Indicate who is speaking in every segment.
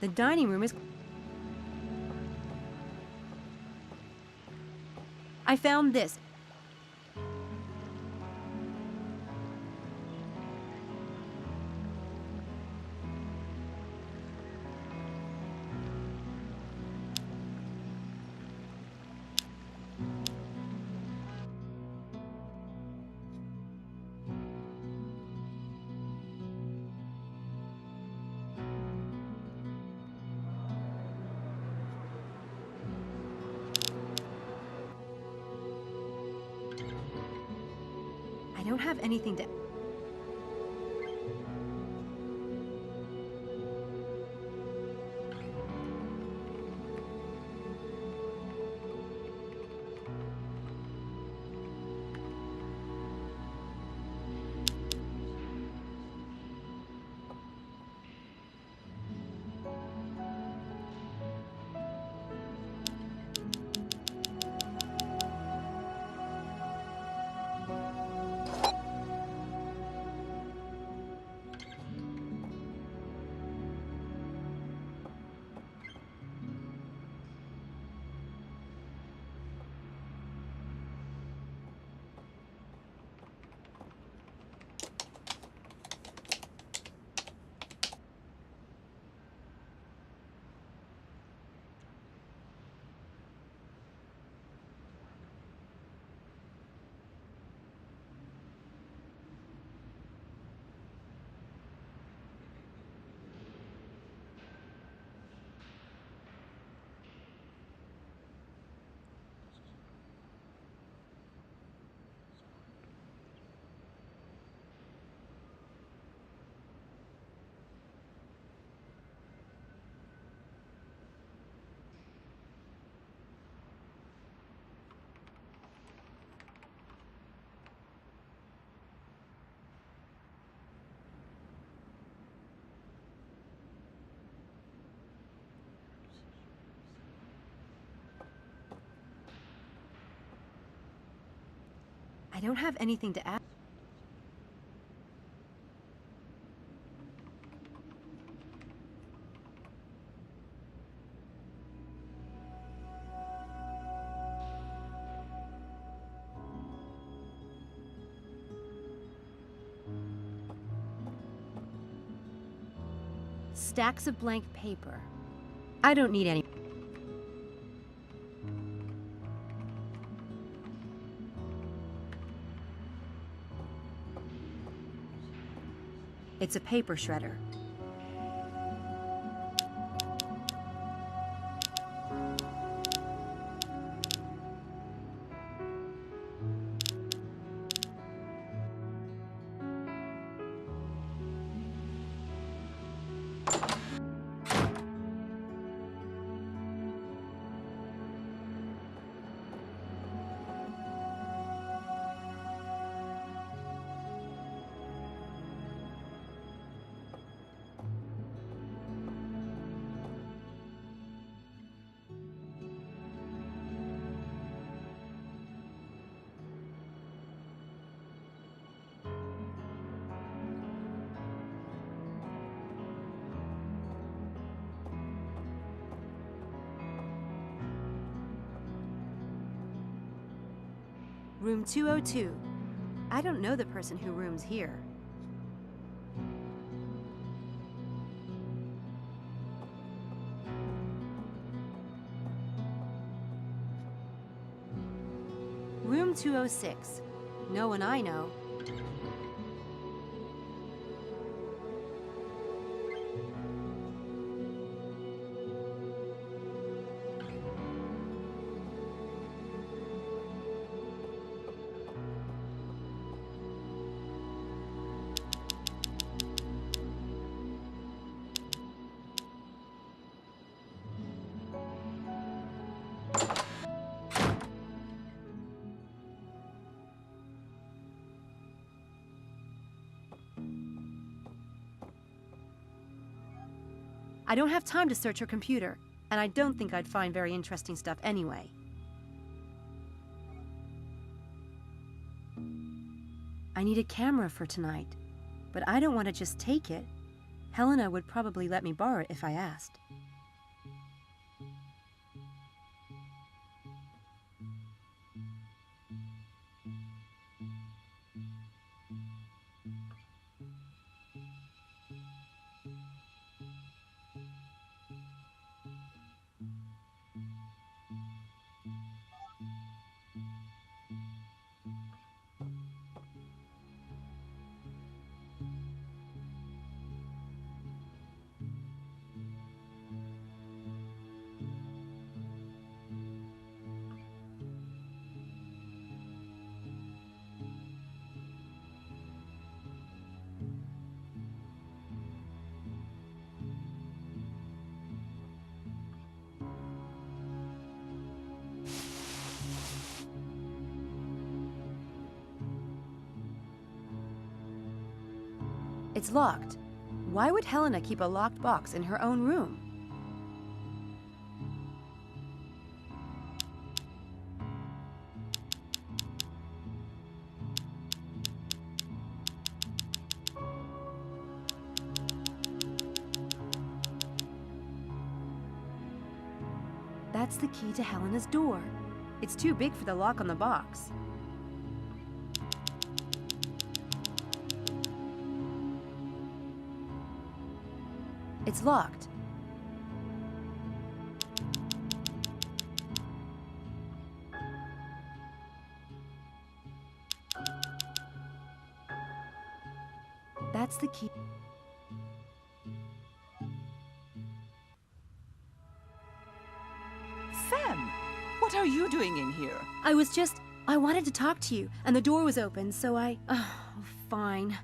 Speaker 1: The dining room is... I found this. I don't have anything to... I don't have anything to add. Stacks of blank paper. I don't need any. It's a paper shredder. Room 202. I don't know the person who rooms here. Room 206. No one I know. I don't have time to search her computer, and I don't think I'd find very interesting stuff anyway. I need a camera for tonight, but I don't want to just take it. Helena would probably let me borrow it if I asked. It's locked. Why would Helena keep a locked box in her own room? That's the key to Helena's door. It's too big for the lock on the box. It's locked. That's the key.
Speaker 2: Sam, what are you doing in here?
Speaker 1: I wanted to talk to you, and the door was open, so oh, fine.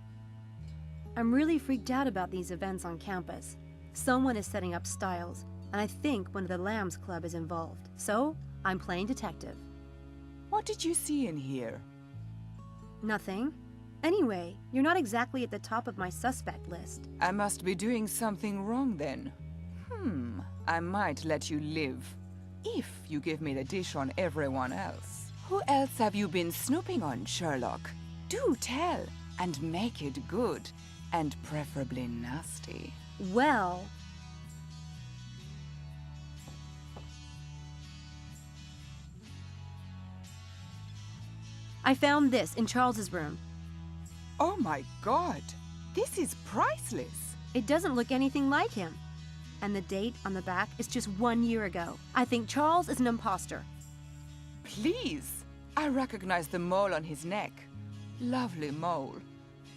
Speaker 1: I'm really freaked out about these events on campus. Someone is setting up Styles, and I think one of the Lambs Club is involved. So, I'm playing detective.
Speaker 2: What did you see in here?
Speaker 1: Nothing. Anyway, you're not exactly at the top of my suspect list.
Speaker 2: I must be doing something wrong then. I might let you live, if you give me the dish on everyone else. Who else have you been snooping on, Sherlock? Do tell, and make it good, and preferably nasty.
Speaker 1: Well... I found this in Charles's room.
Speaker 2: Oh my God! This is priceless!
Speaker 1: It doesn't look anything like him. And the date on the back is just 1 year ago. I think Charles is an imposter.
Speaker 2: Please! I recognize the mole on his neck. Lovely mole.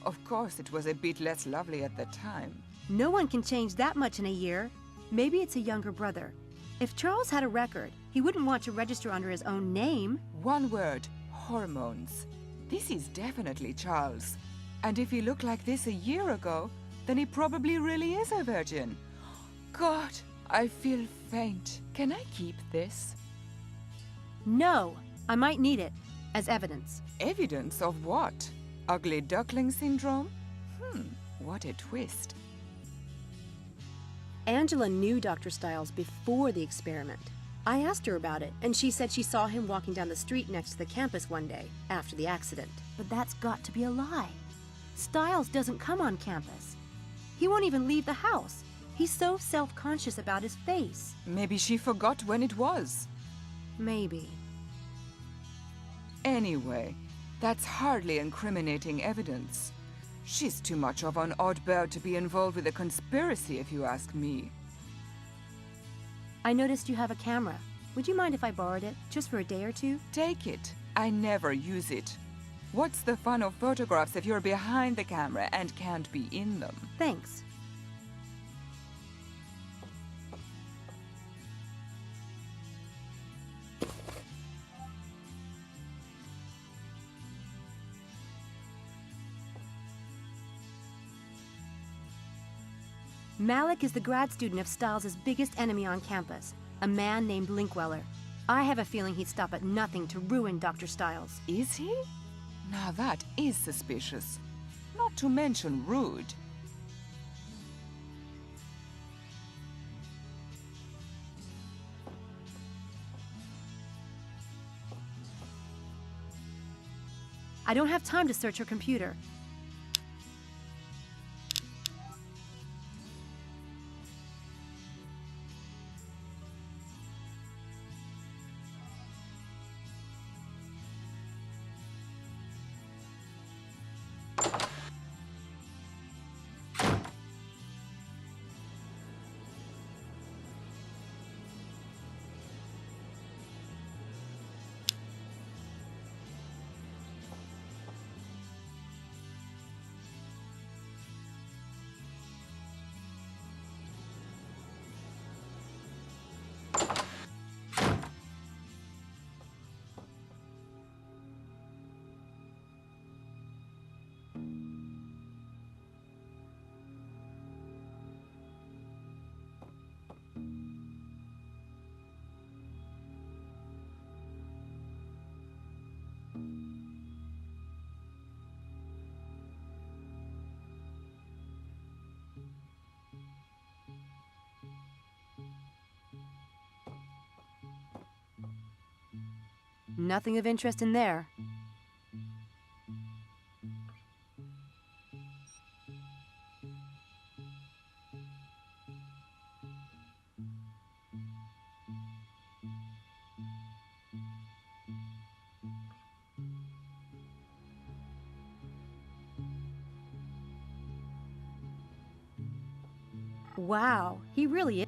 Speaker 2: Of course, it was a bit less lovely at the time.
Speaker 1: No one can change that much in a year. Maybe it's a younger brother. If Charles had a record, he wouldn't want to register under his own name.
Speaker 2: One word, hormones. This is definitely Charles. And if he looked like this a year ago, then he probably really is a virgin. God, I feel faint. Can I keep this?
Speaker 1: No, I might need it as evidence.
Speaker 2: Evidence of what? Ugly duckling syndrome? What a twist.
Speaker 1: Angela knew Dr. Styles before the experiment. I asked her about it, and she said she saw him walking down the street next to the campus one day, after the accident. But that's got to be a lie. Styles doesn't come on campus. He won't even leave the house. He's so self-conscious about his face.
Speaker 2: Maybe she forgot when it was.
Speaker 1: Maybe.
Speaker 2: Anyway, that's hardly incriminating evidence. She's too much of an odd bird to be involved with a conspiracy, if you ask me.
Speaker 1: I noticed you have a camera. Would you mind if I borrowed it, just for a day or two?
Speaker 2: Take it. I never use it. What's the fun of photographs if you're behind the camera and can't be in them?
Speaker 1: Thanks. Malik is the grad student of Styles' biggest enemy on campus, a man named Linkweller. I have a feeling he'd stop at nothing to ruin Dr. Styles.
Speaker 2: Is he? Now that is suspicious. Not to mention rude.
Speaker 1: I don't have time to search her computer. Nothing of interest in there. Wow, he really is.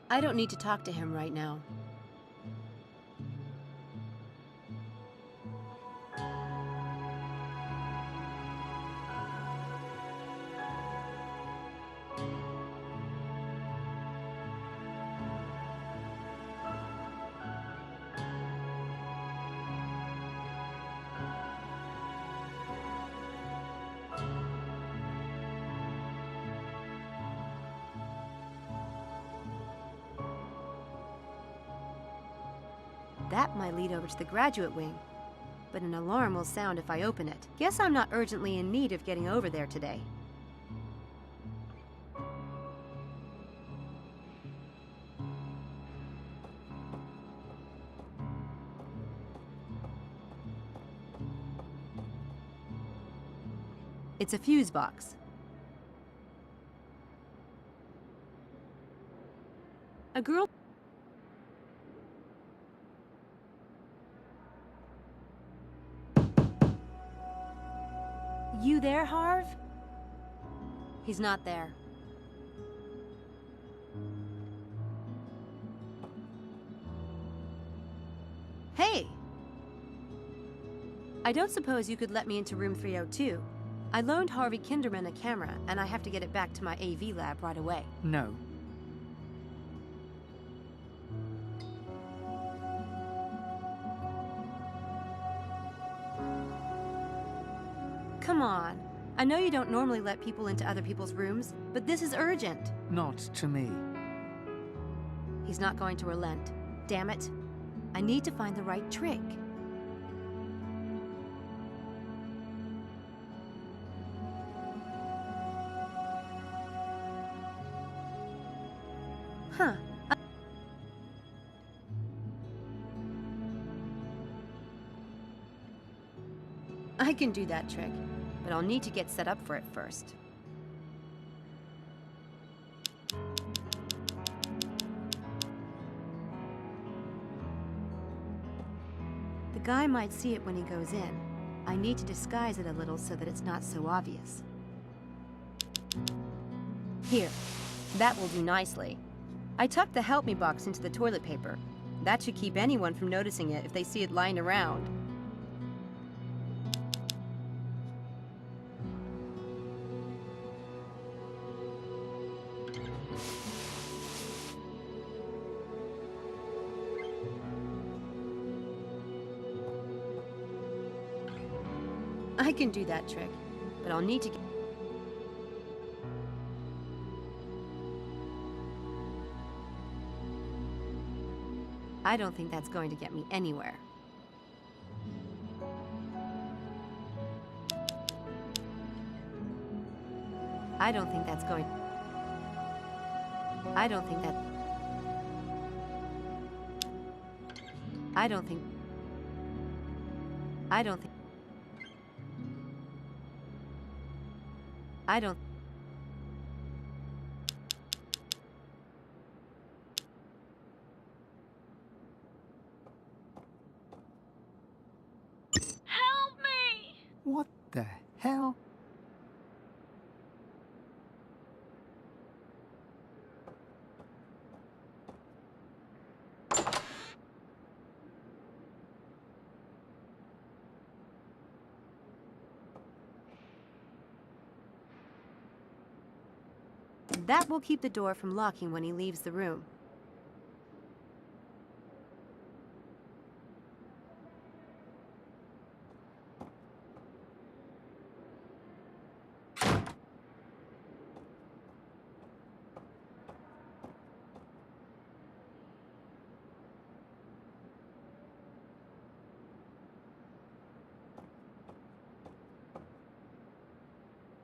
Speaker 1: I don't need to talk to him right now. That might lead over to the graduate wing, but an alarm will sound if I open it. Guess I'm not urgently in need of getting over there today. It's a fuse box. A girl... You there, Harv? He's not there. Hey! I don't suppose you could let me into room 302. I loaned Harvey Kinderman a camera, and I have to get it back to my AV lab right away.
Speaker 3: No.
Speaker 1: Come on. I know you don't normally let people into other people's rooms, but this is urgent.
Speaker 3: Not to me.
Speaker 1: He's not going to relent. Damn it. I need to find the right trick. Huh. I can do that trick, but I'll need to get set up for it first. The guy might see it when he goes in. I need to disguise it a little so that it's not so obvious. Here, that will do nicely. I tucked the help me box into the toilet paper. That should keep anyone from noticing it if they see it lying around. I can do that trick, but I'll need to get... I don't think that's going to get me anywhere. I don't think that's going... I don't think that... I don't think... I don't think... I don't...
Speaker 3: Help me!
Speaker 4: What the hell?
Speaker 1: That will keep the door from locking when he leaves the room.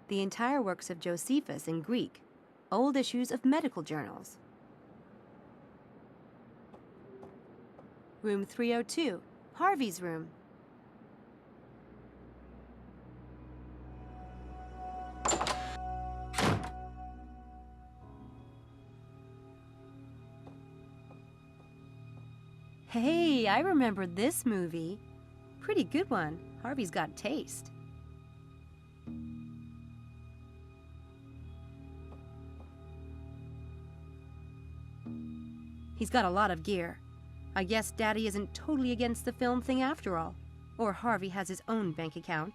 Speaker 1: The entire works of Josephus in Greek. Old issues of medical journals. Room 302, Harvey's room. Hey, I remember this movie. Pretty good one. Harvey's got taste. He's got a lot of gear. I guess Daddy isn't totally against the film thing after all. Or Harvey has his own bank account.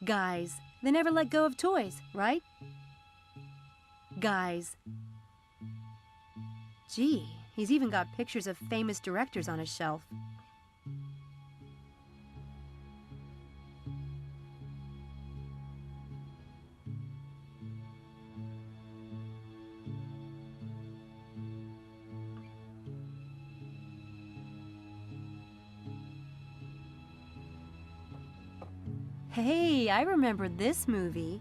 Speaker 1: Guys, they never let go of toys, right? Guys. Gee, he's even got pictures of famous directors on his shelf. Hey, I remember this movie.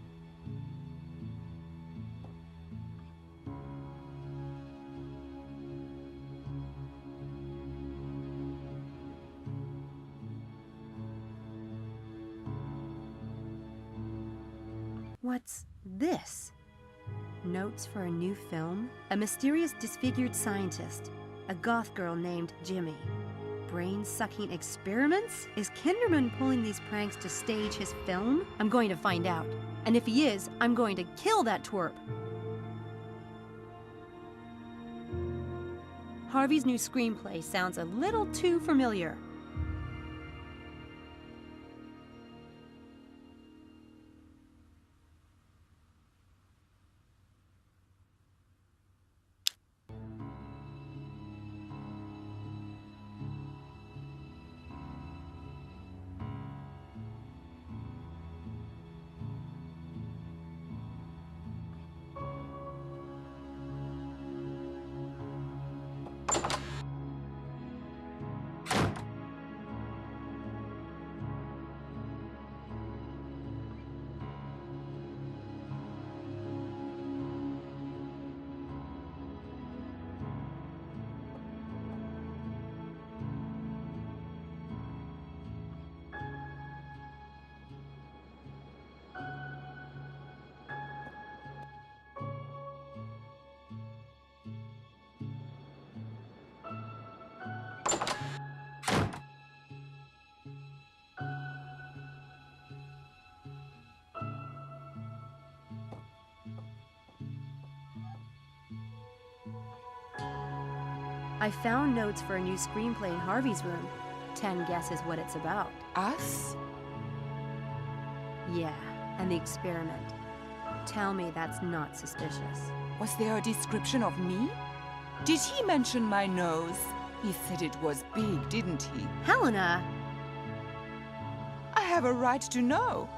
Speaker 1: What's this? Notes for a new film? A mysterious disfigured scientist. A goth girl named Jimmy. Brain-sucking experiments? Is Kinderman pulling these pranks to stage his film? I'm going to find out. And if he is, I'm going to kill that twerp. Harvey's new screenplay sounds a little too familiar. I found notes for a new screenplay in Harvey's room. 10 guesses what it's about.
Speaker 2: Us?
Speaker 1: Yeah, and the experiment. Tell me that's not suspicious.
Speaker 2: Was there a description of me? Did he mention my nose? He said it was big, didn't he?
Speaker 1: Helena!
Speaker 2: I have a right to know.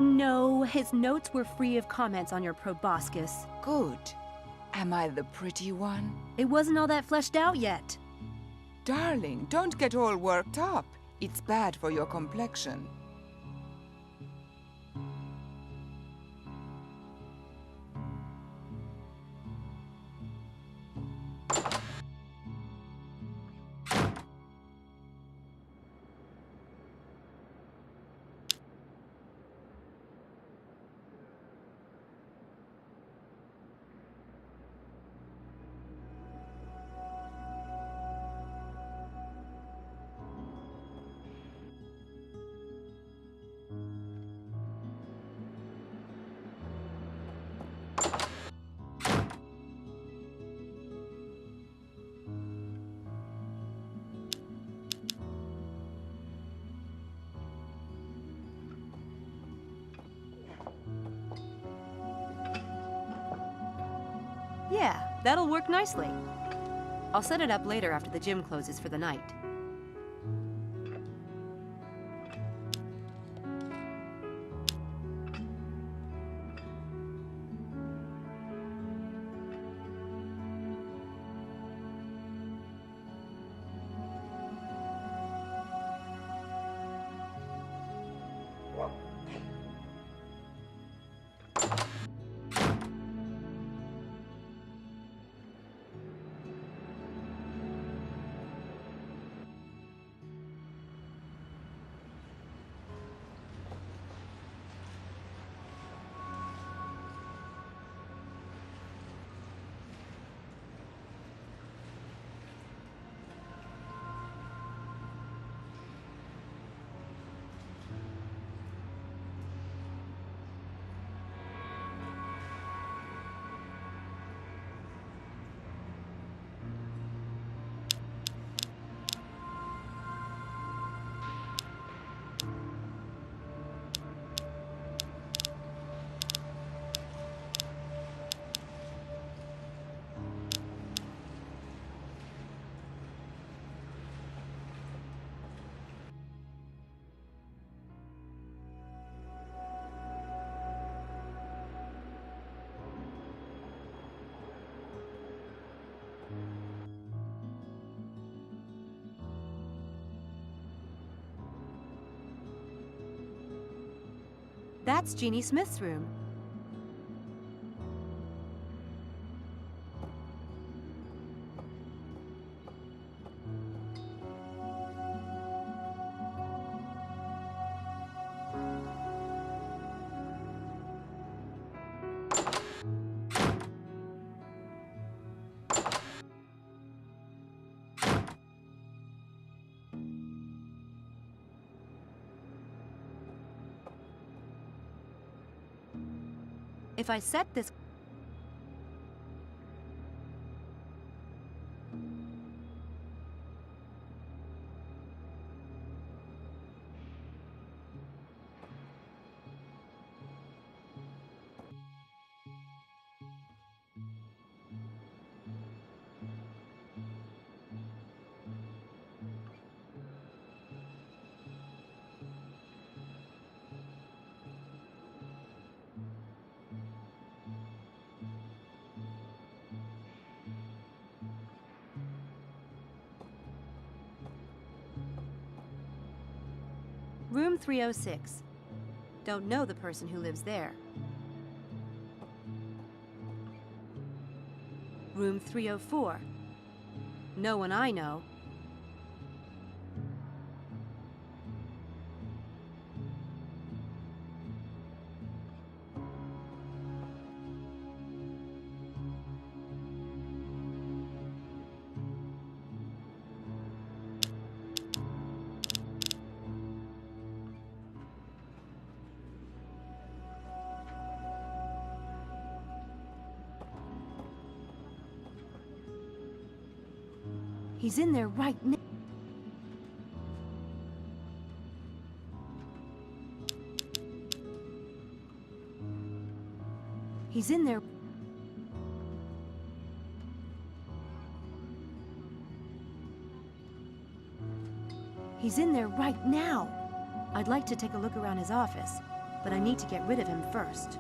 Speaker 1: No, his notes were free of comments on your proboscis.
Speaker 2: Good. Am I the pretty one?
Speaker 1: It wasn't all that fleshed out yet.
Speaker 2: Darling, don't get all worked up. It's bad for your complexion.
Speaker 1: Yeah, that'll work nicely. I'll set it up later after the gym closes for the night. That's Jeannie Smith's room. If I set this... Room 306. Don't know the person who lives there. Room 304. No one I know. He's in there right now. He's in there. He's in there right now. I'd like to take a look around his office, but I need to get rid of him first.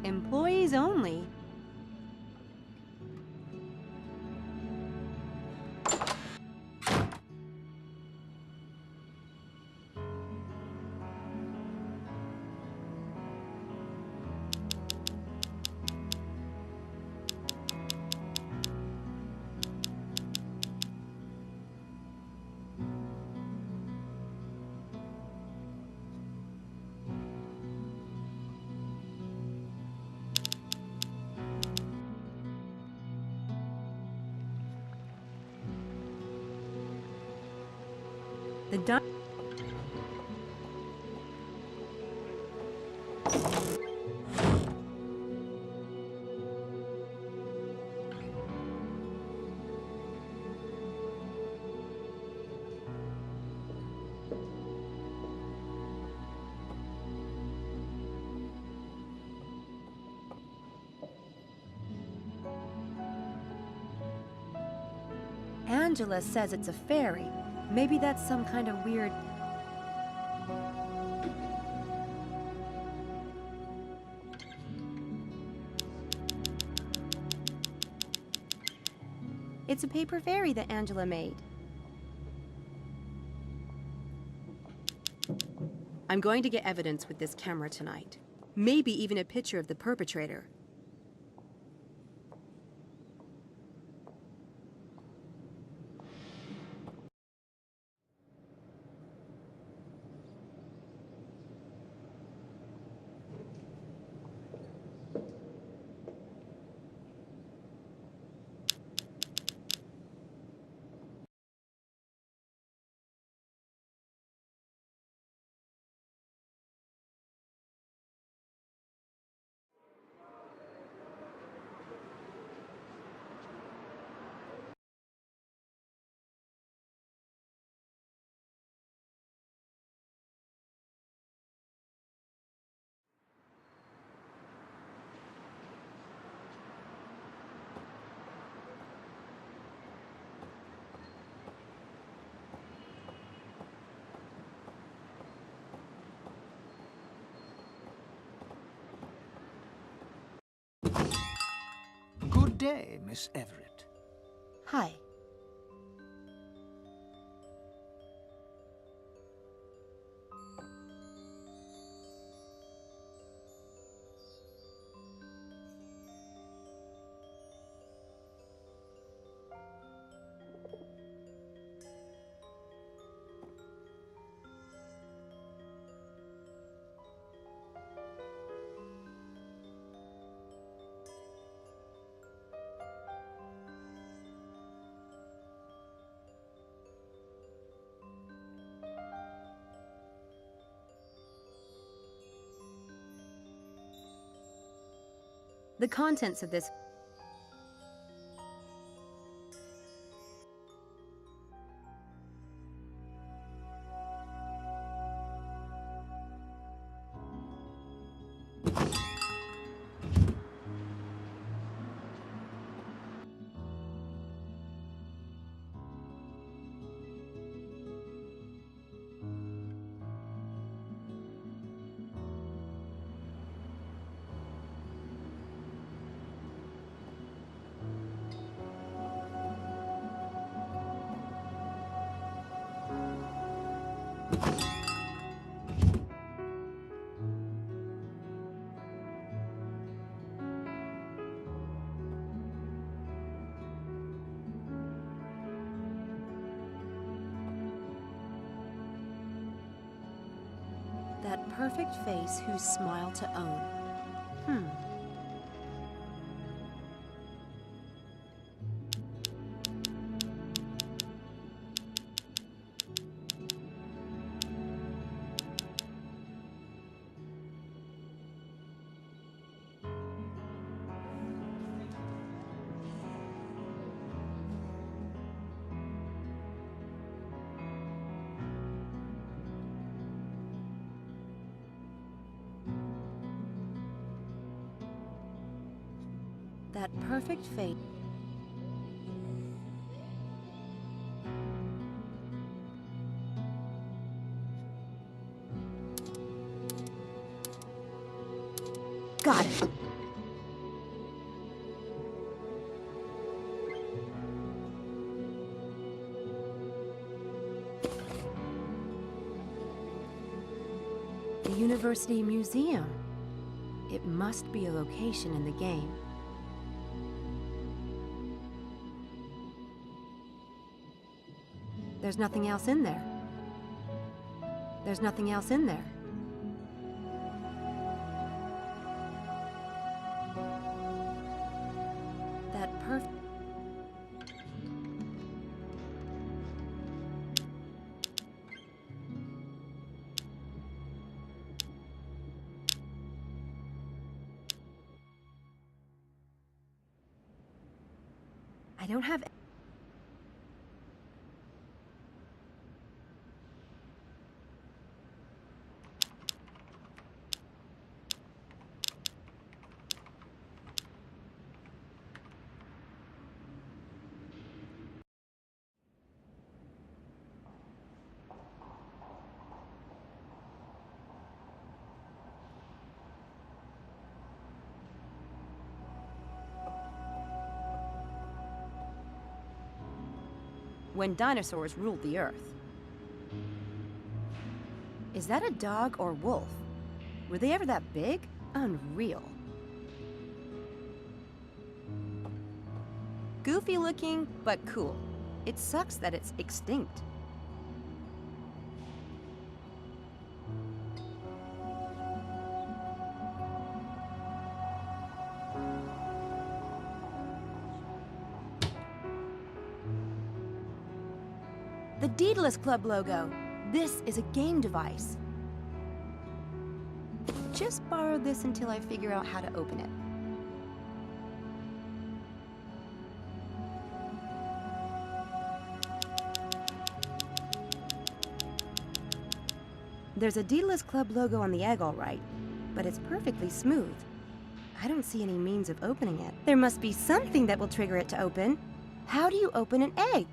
Speaker 1: Employees only. The di- Angela says it's a fairy. Maybe that's some kind of weird... It's a paper fairy that Angela made. I'm going to get evidence with this camera tonight. Maybe even a picture of the perpetrator.
Speaker 4: Good day, Miss Everett.
Speaker 1: Hi. The contents of this... That perfect face whose smile to own. That perfect face. Got it. University Museum. It must be a location in the game. There's nothing else in there. There's nothing else in there. That perfect... I don't have... When dinosaurs ruled the Earth. Is that a dog or wolf? Were they ever that big? Unreal. Goofy looking, but cool. It sucks that it's extinct. The Daedalus Club logo. This is a game device. Just borrow this until I figure out how to open it. There's a Daedalus Club logo on the egg, all right, but it's perfectly smooth. I don't see any means of opening it. There must be something that will trigger it to open. How do you open an egg?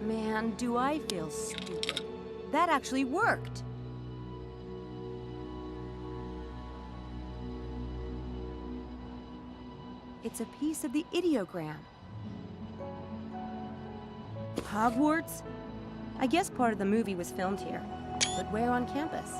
Speaker 1: Man, do I feel stupid. That actually worked. It's a piece of the ideogram. Hogwarts? I guess part of the movie was filmed here. But where on campus?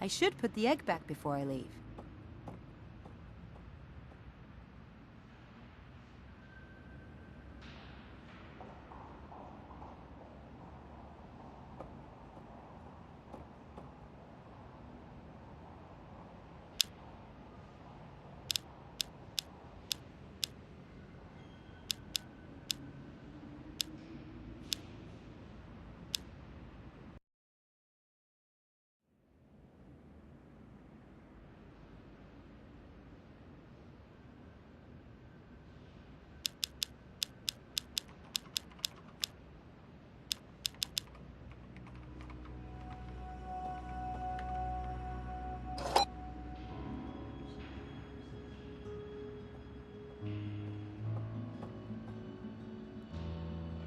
Speaker 1: I should put the egg back before I leave.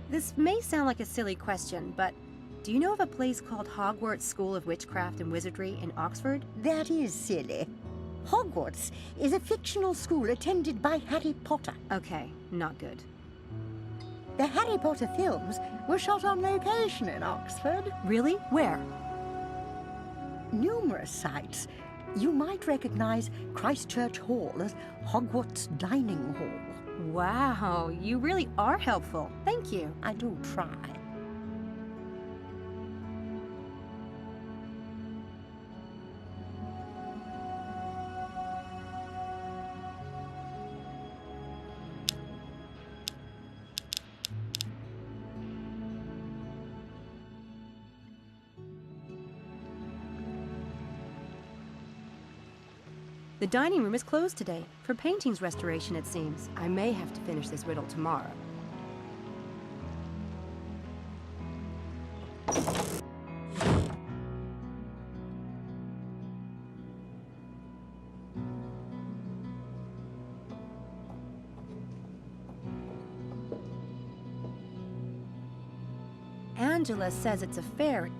Speaker 1: This may sound like a silly question, but do you know of a place called Hogwarts School of Witchcraft and Wizardry in Oxford?
Speaker 5: That is silly. Hogwarts is a fictional school attended by Harry Potter.
Speaker 1: Okay, not good.
Speaker 5: The Harry Potter films were shot on location in Oxford.
Speaker 1: Really? Where?
Speaker 5: Numerous sites. You might recognize Christchurch Hall as Hogwarts Dining Hall.
Speaker 1: Wow, you really are helpful. Thank you.
Speaker 5: I do try.
Speaker 1: The dining room is closed today, for paintings restoration it seems. I may have to finish this riddle tomorrow. Angela says it's a fairy.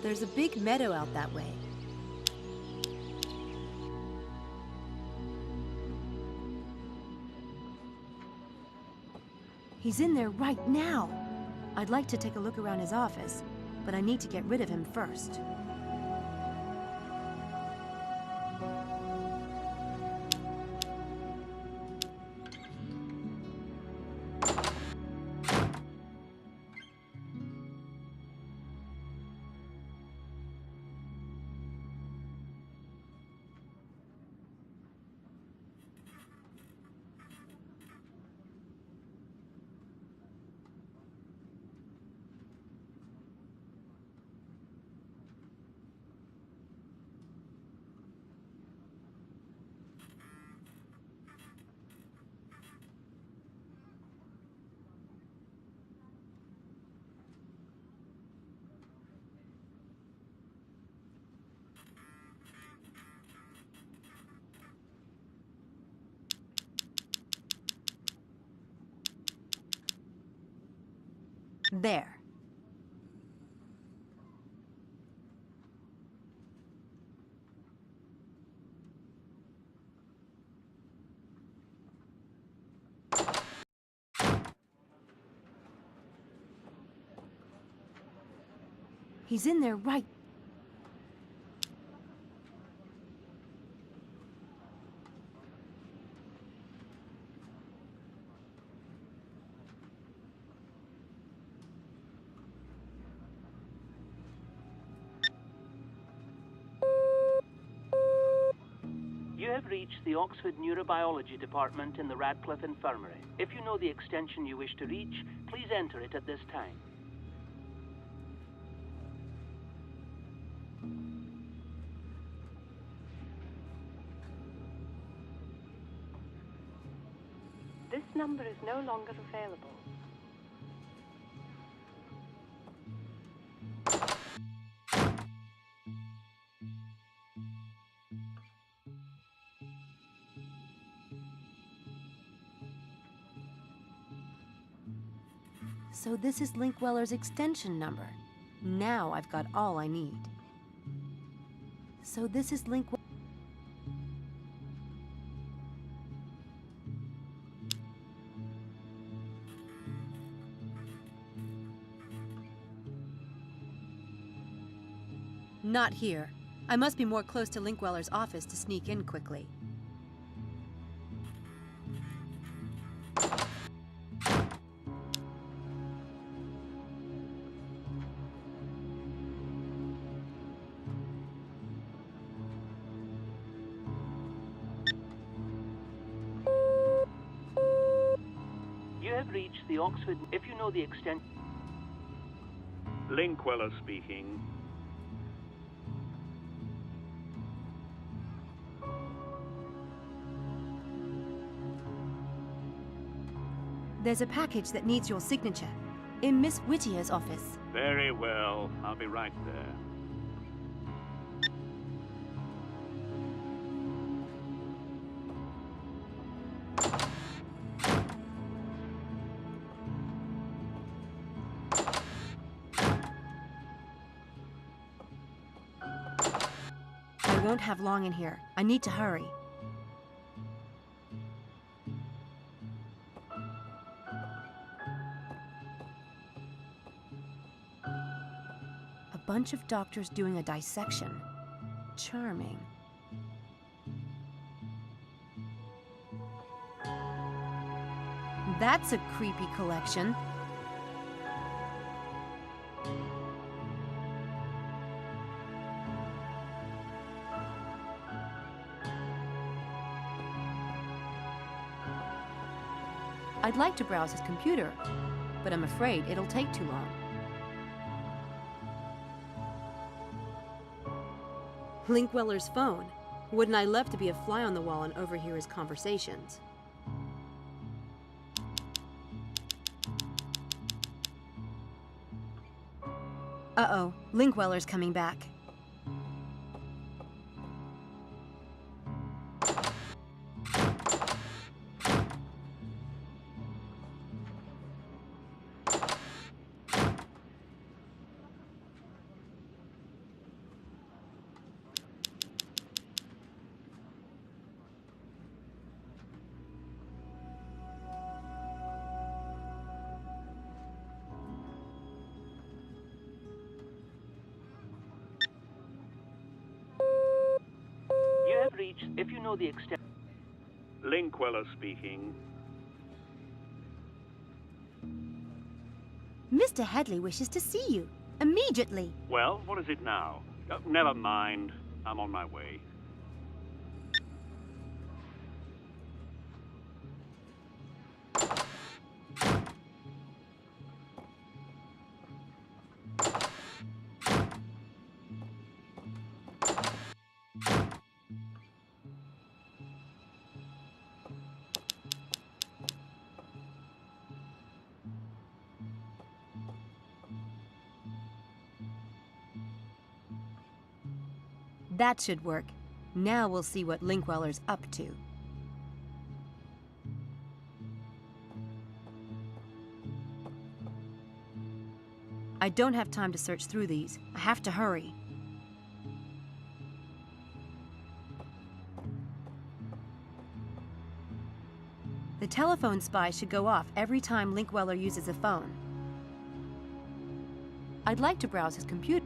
Speaker 1: There's a big meadow out that way. He's in there right now. I'd like to take a look around his office, but I need to get rid of him first. There. He's in there right.
Speaker 6: You have reached the Oxford Neurobiology Department in the Radcliffe Infirmary. If you know the extension you wish to reach, please enter it at this time.
Speaker 7: This number is no longer available.
Speaker 1: So this is Linkweller's extension number. Now I've got all I need. So this is Linkweller. Not here. I must be more close to Linkweller's office to sneak in quickly.
Speaker 6: You have reached the Oxford... If you know the extent...
Speaker 8: Linkweller speaking.
Speaker 1: There's a package that needs your signature. In Miss Whittier's office.
Speaker 8: Very well. I'll be right there.
Speaker 1: won't have long in here. I need to hurry. A bunch of doctors doing a dissection. Charming. That's a creepy collection. I'd like to browse his computer, but I'm afraid it'll take too long. Linkweller's phone. Wouldn't I love to be a fly on the wall and overhear his conversations? Uh-oh, Linkweller's coming back.
Speaker 6: If you know the extent...
Speaker 8: Linkweller speaking.
Speaker 1: Mr. Headley wishes to see you. Immediately.
Speaker 8: Well, what is it now? Never mind. I'm on my way.
Speaker 1: That should work. Now we'll see what Linkweller's up to. I don't have time to search through these. I have to hurry. The telephone spy should go off every time Linkweller uses a phone. I'd like to browse his computer.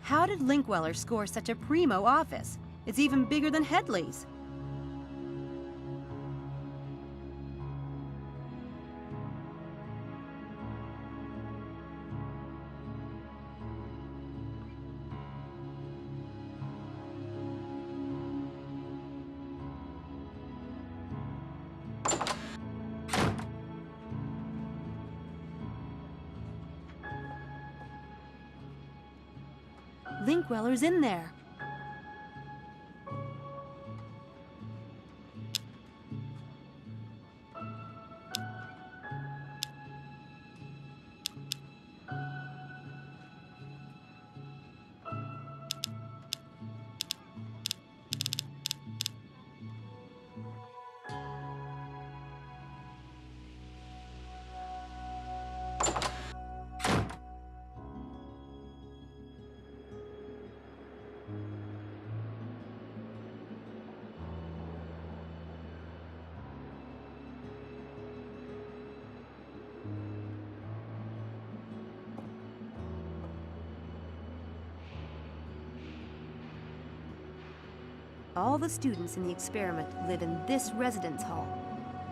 Speaker 1: How did Linkweller score such a primo office? It's even bigger than Headley's. Linkweller's in there. All the students in the experiment live in this residence hall.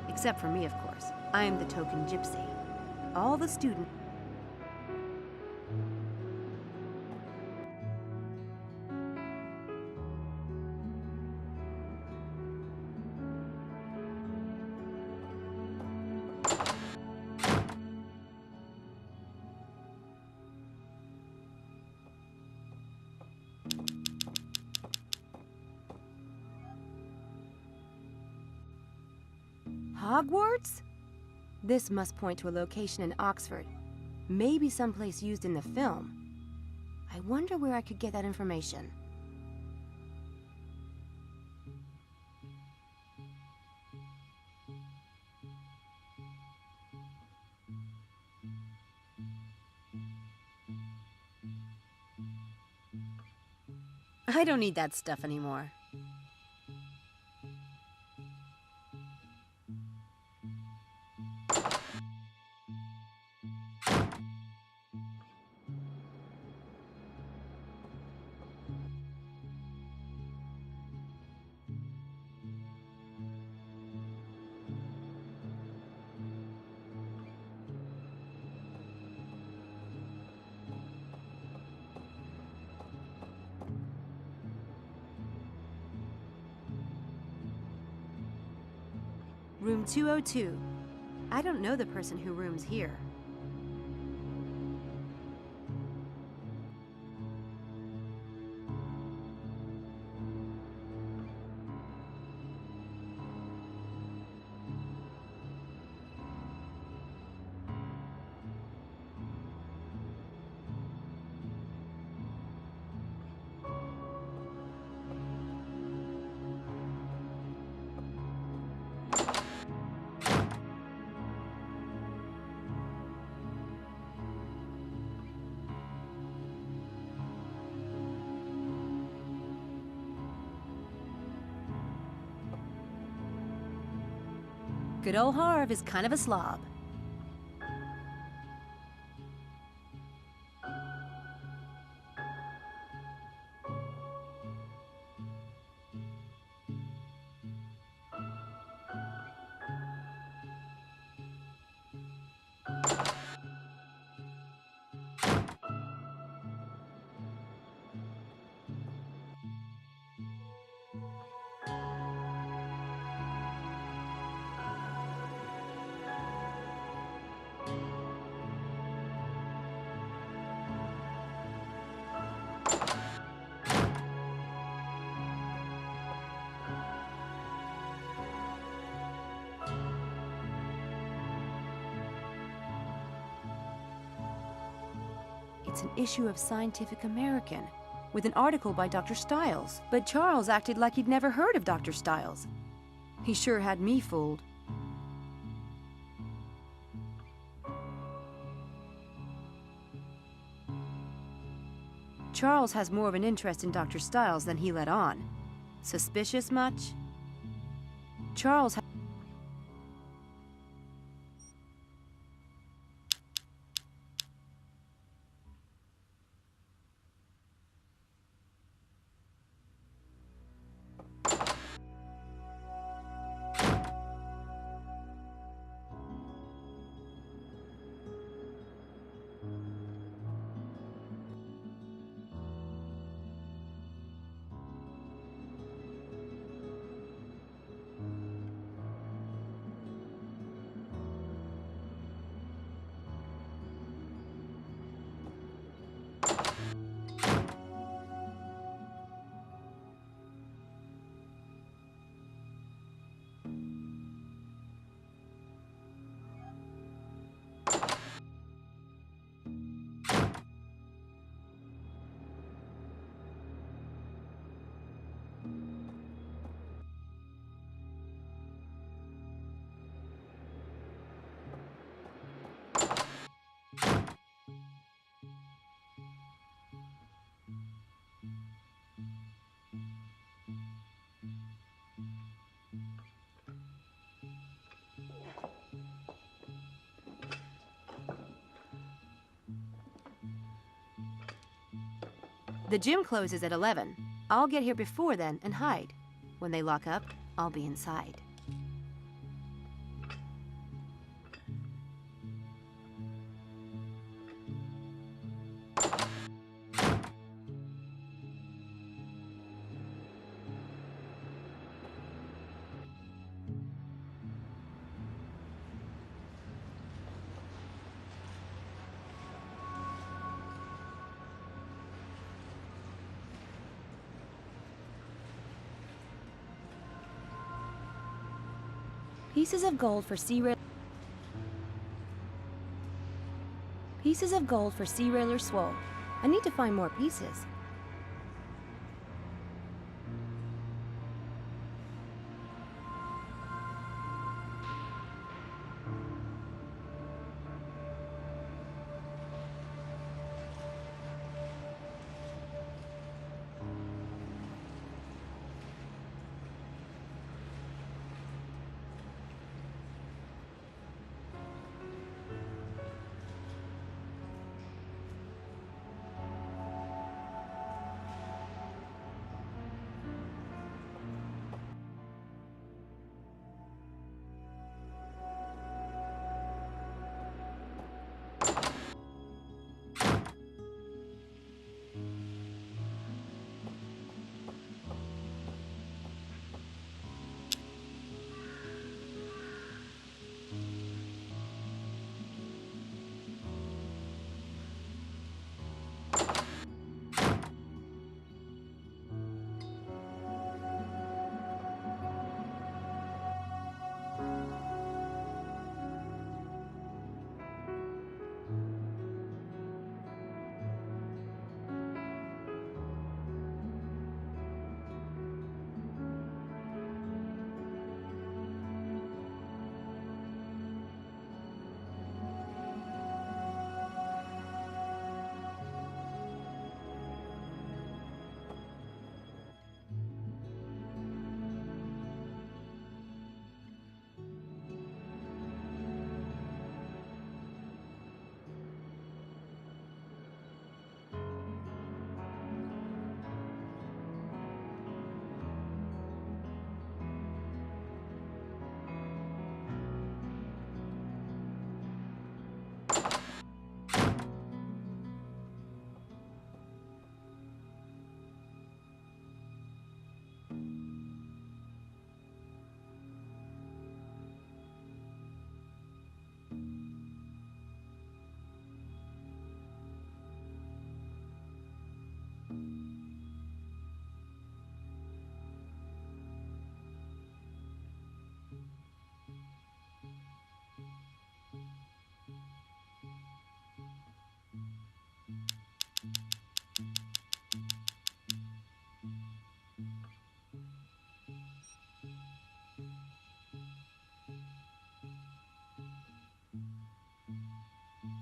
Speaker 1: Except for me, of course. I am the token gypsy. All the students... Hogwarts? This must point to a location in Oxford. Maybe someplace used in the film. I wonder where I could get that information. I don't need that stuff anymore. Room 202. I don't know the person who rooms here. Good old Harv is kind of a slob. It's an issue of Scientific American, with an article by Dr. Stiles. But Charles acted like he'd never heard of Dr. Stiles. He sure had me fooled. Charles has more of an interest in Dr. Stiles than he let on. Suspicious much? Charles The gym closes at 11. I'll get here before then and hide. When they lock up, I'll be inside. Pieces of gold for Pieces of gold for Sea Railer Swole. I need to find more pieces.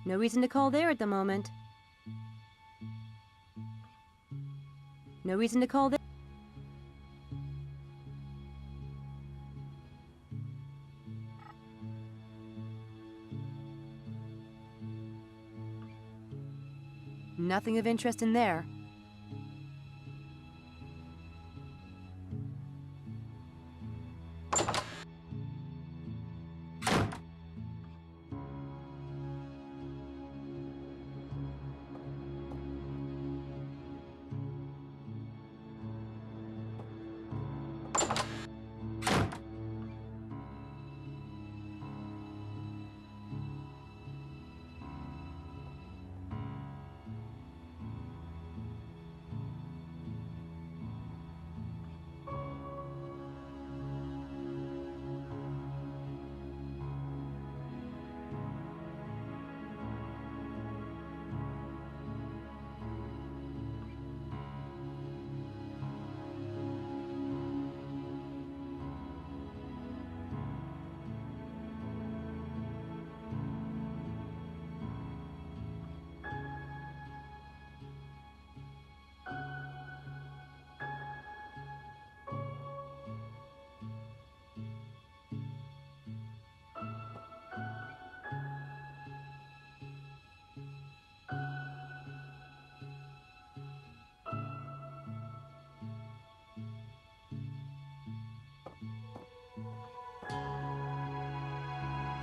Speaker 1: No reason to call there at the moment. No reason to call there. Nothing of interest in there.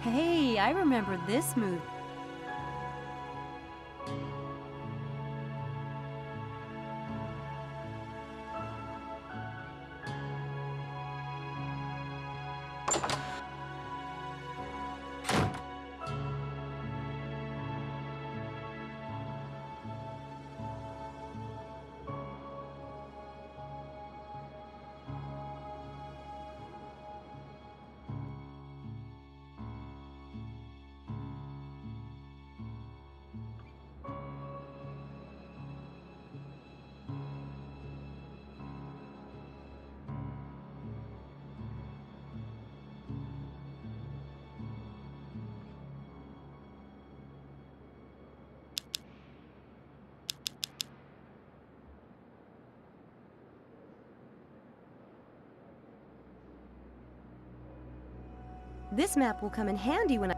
Speaker 1: Hey, I remember this move. This map will come in handy when I...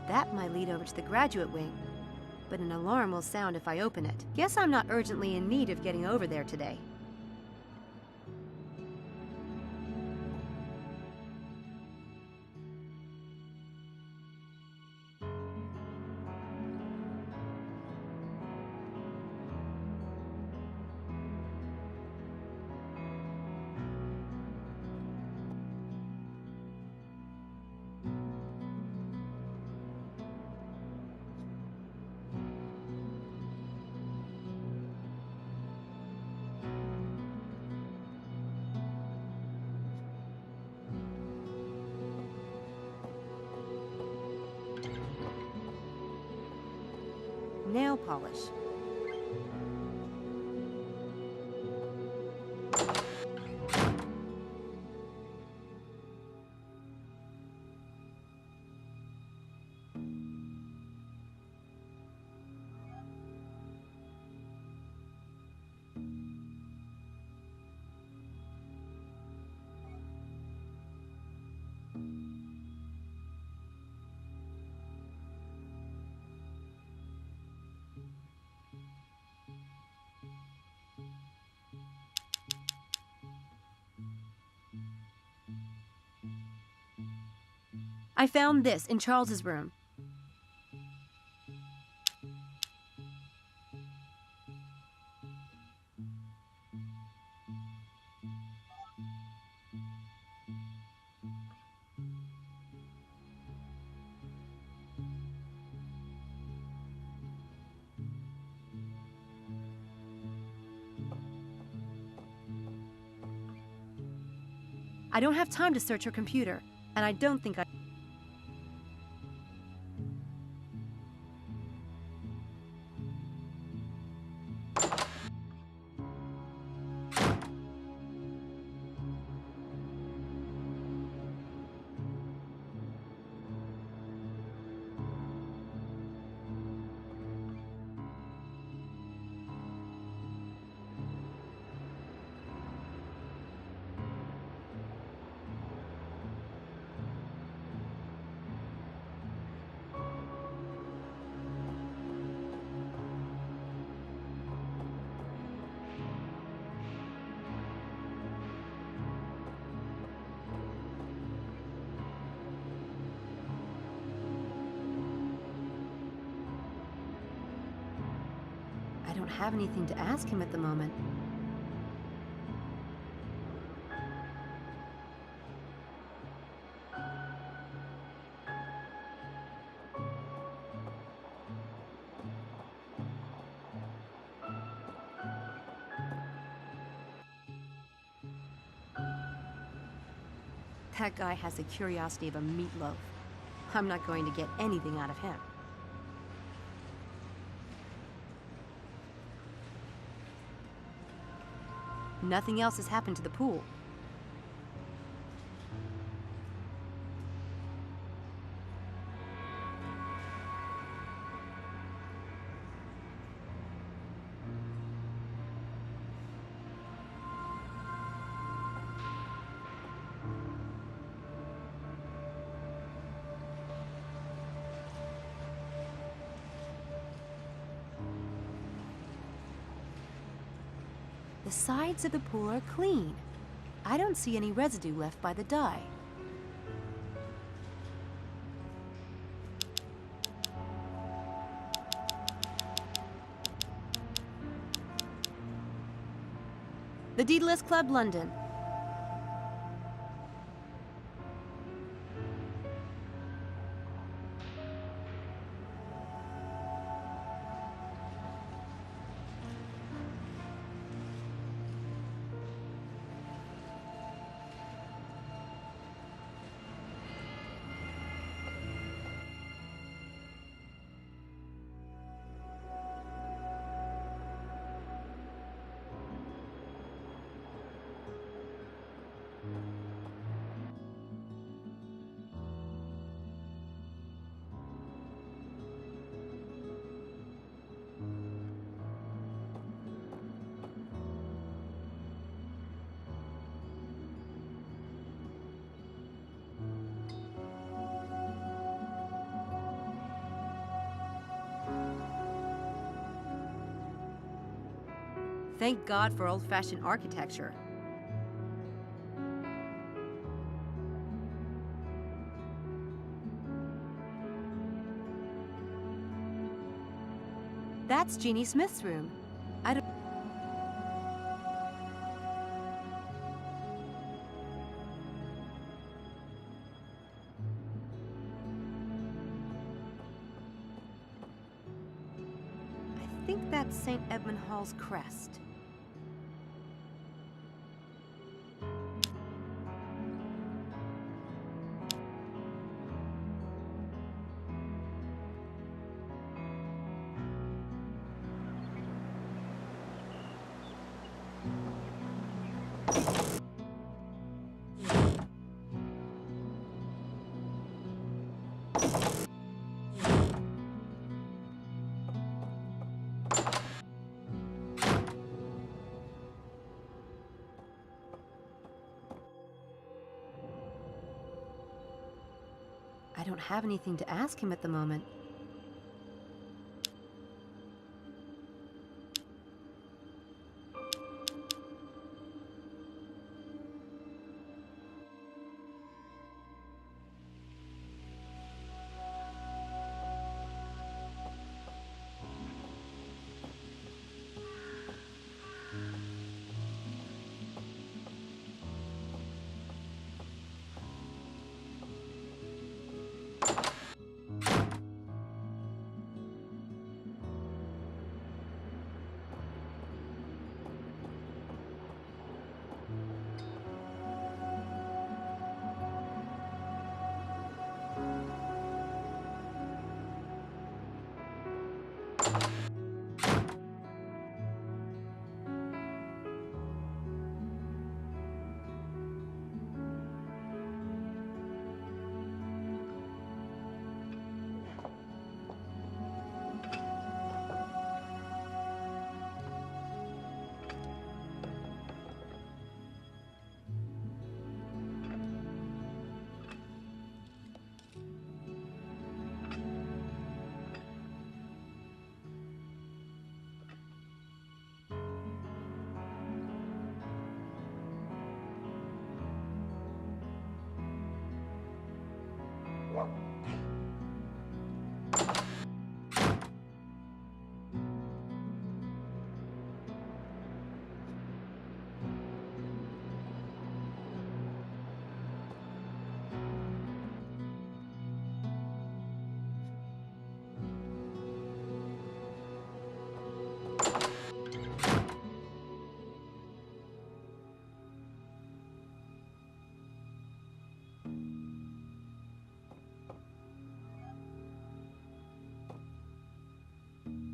Speaker 1: That might lead over to the graduate wing, but an alarm will sound if I open it. Guess I'm not urgently in need of getting over there today. Nail polish. I found this in Charles's room. I don't have time to search her computer, and I don't think I... I don't have anything to ask him at the moment. That guy has the curiosity of a meatloaf. I'm not going to get anything out of him. Nothing else has happened to the pool. The sides of the pool are clean. I don't see any residue left by the dye. The Daedalus Club, London. Thank God for old-fashioned architecture. That's Jeannie Smith's room. I don't... I think that's St. Edmund Hall's crest. I don't have anything to ask him at the moment.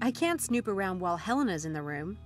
Speaker 1: I can't snoop around while Helena's in the room.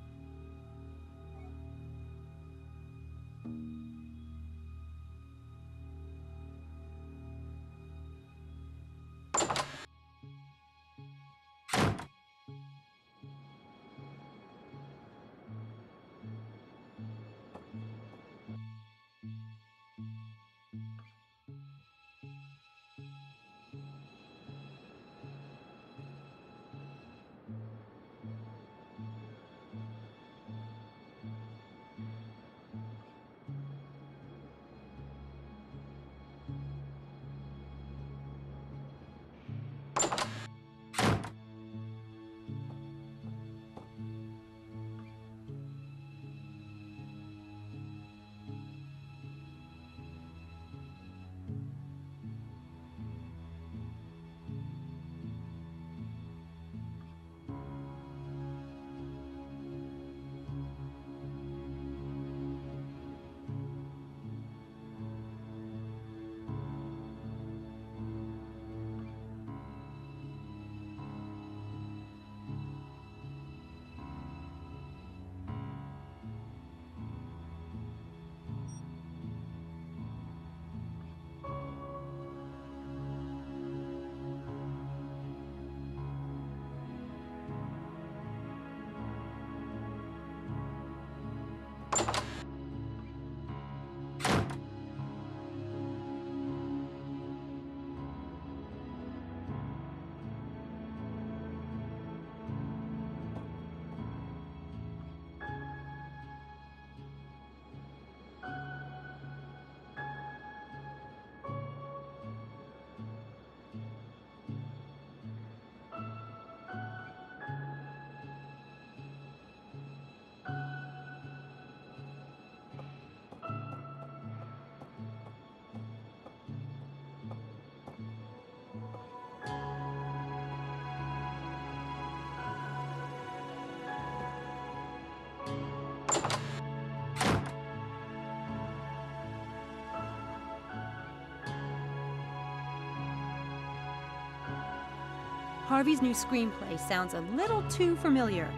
Speaker 1: Harvey's new screenplay sounds a little too familiar.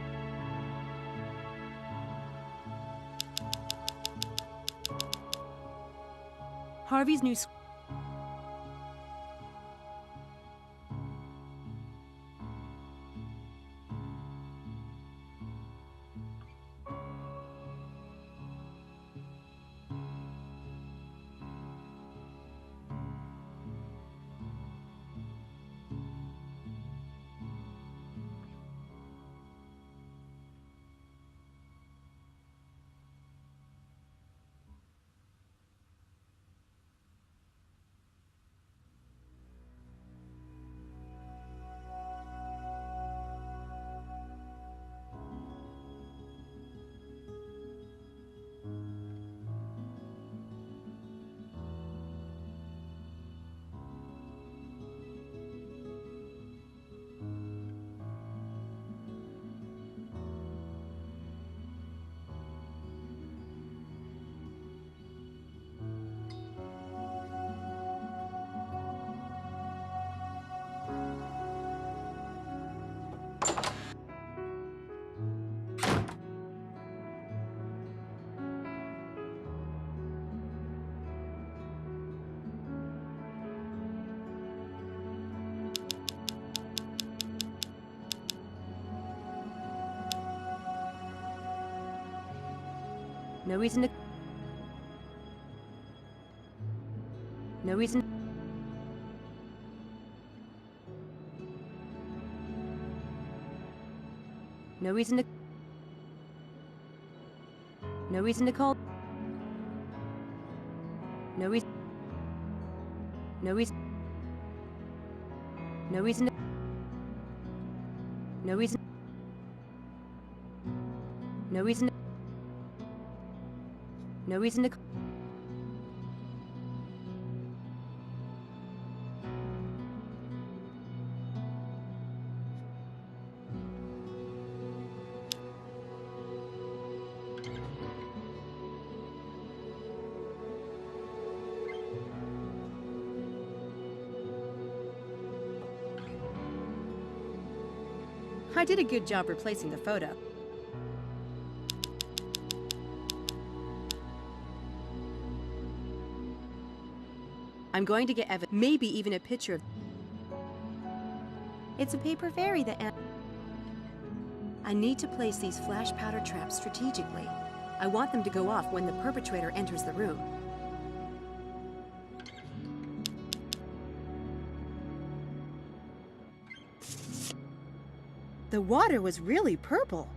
Speaker 1: Harvey's new No reason to... No reason... No reason to... No reason to call... No reason... No reason... No reason to... No reason... No reason to... No reason to... I did a good job replacing the photo. I'm going to get maybe even a picture of... It's a paper fairy that... I need to place these flash powder traps strategically. I want them to go off when the perpetrator enters the room. The water was really purple.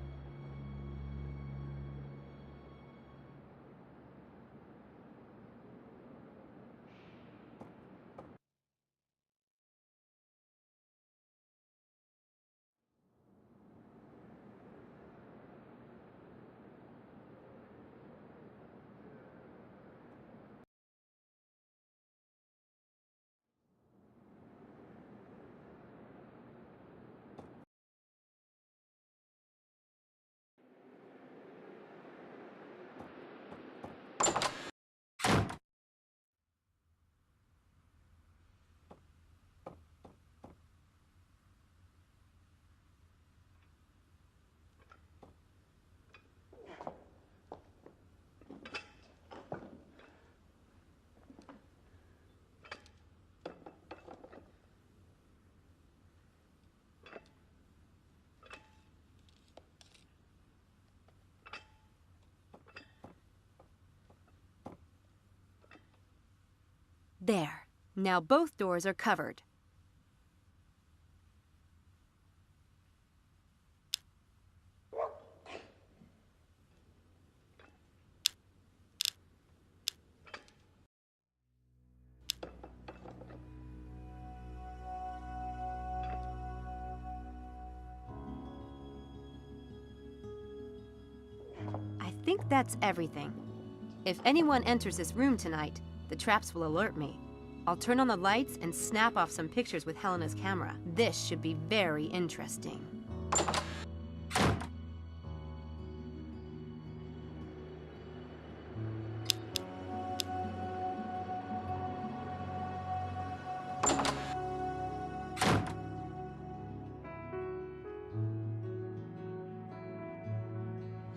Speaker 1: There. Now both doors are covered. I think that's everything. If anyone enters this room tonight, the traps will alert me. I'll turn on the lights and snap off some pictures with Helena's camera. This should be very interesting.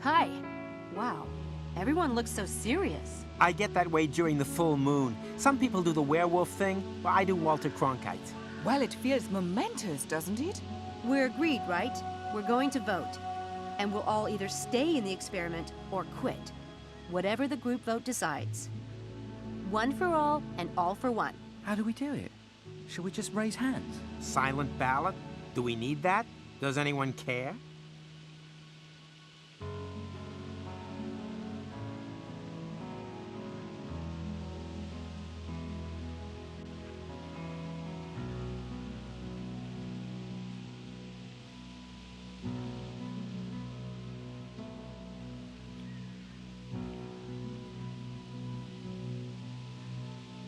Speaker 1: Hi. Wow. Everyone looks so serious.
Speaker 9: I get that way during the full moon. Some people do the werewolf thing, but I do Walter Cronkite.
Speaker 2: Well, it feels momentous, doesn't it?
Speaker 1: We're agreed, right? We're going to vote. And we'll all either stay in the experiment or quit. Whatever the group vote decides. One for all and all for one.
Speaker 4: How do we do it? Should we just raise hands?
Speaker 9: Silent ballot? Do we need that? Does anyone care?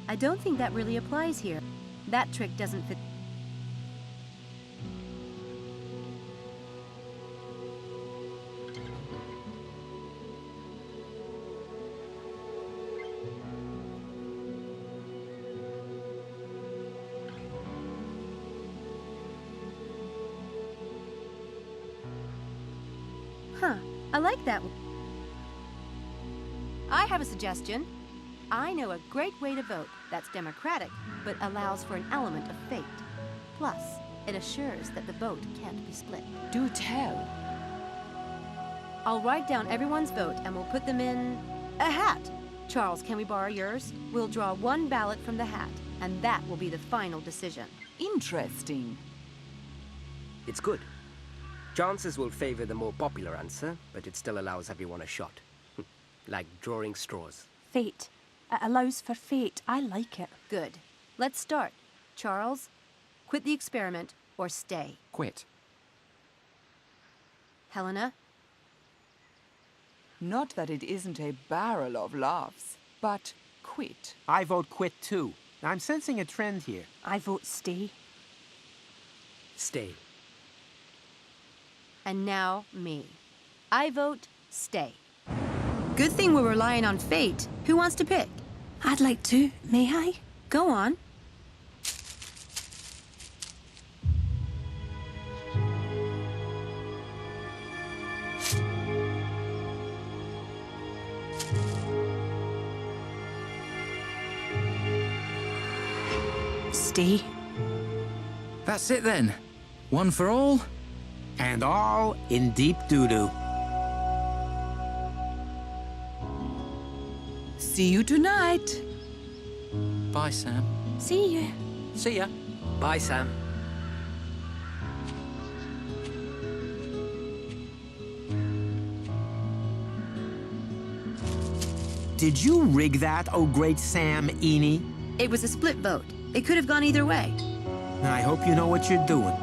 Speaker 1: I don't think that really applies here. That trick doesn't fit. Huh, I like that one. I have a suggestion. I know a great way to vote that's democratic, but allows for an element of fate. Plus, it assures that the vote can't be split.
Speaker 2: Do tell.
Speaker 1: I'll write down everyone's vote and we'll put them in A hat. Charles, can we borrow yours? We'll draw one ballot from the hat, and that will be the final decision.
Speaker 2: Interesting.
Speaker 10: It's good. Chances will favor the more popular answer, but it still allows everyone a shot. Like drawing straws.
Speaker 7: Fate. It allows for fate. I like it.
Speaker 1: Good. Let's start. Charles, quit the experiment or stay.
Speaker 4: Quit.
Speaker 1: Helena?
Speaker 2: Not that it isn't a barrel of laughs, but quit.
Speaker 9: I vote quit too. I'm sensing a trend here.
Speaker 7: I vote stay.
Speaker 10: Stay.
Speaker 1: And now me. I vote stay. Good thing we're relying on fate. Who wants to pick?
Speaker 7: I'd like to. May I?
Speaker 1: Go on.
Speaker 7: Stay.
Speaker 4: That's it then. One for all.
Speaker 9: And all in deep doo-doo.
Speaker 2: See you tonight.
Speaker 4: Bye, Sam.
Speaker 7: See you.
Speaker 4: See ya.
Speaker 10: Bye, Sam.
Speaker 9: Did you rig that, oh great Sam Eaney?
Speaker 1: It was a split vote. It could have gone either way.
Speaker 9: I hope you know what you're doing.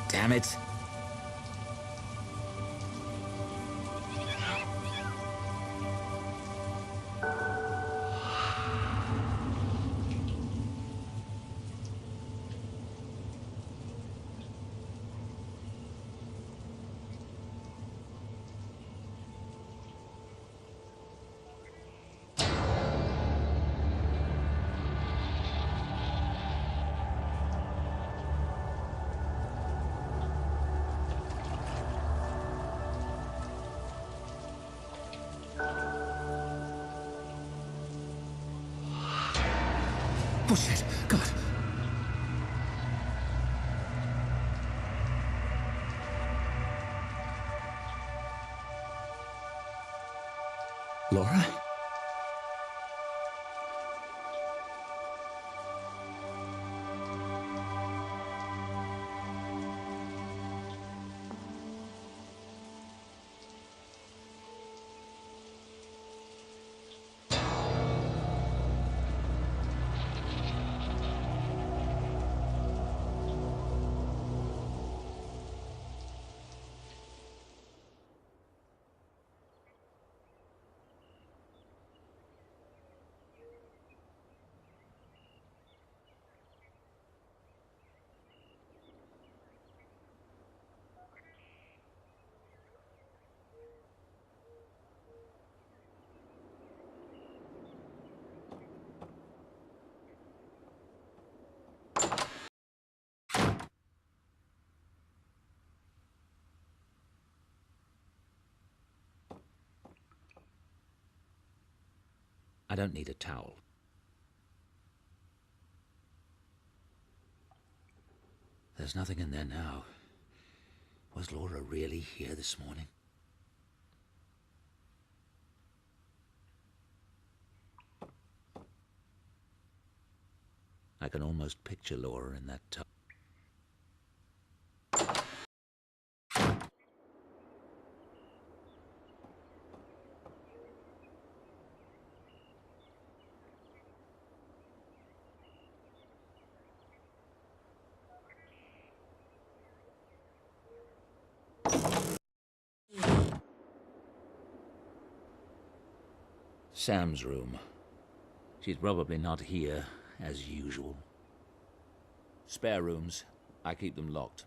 Speaker 4: Damn it.
Speaker 11: Bullshit. God. Laura? I don't need a towel. There's nothing in there now. Was Laura really here this morning? I can almost picture Laura in that tub. Sam's room. She's probably not here, as usual. Spare rooms. I keep them locked.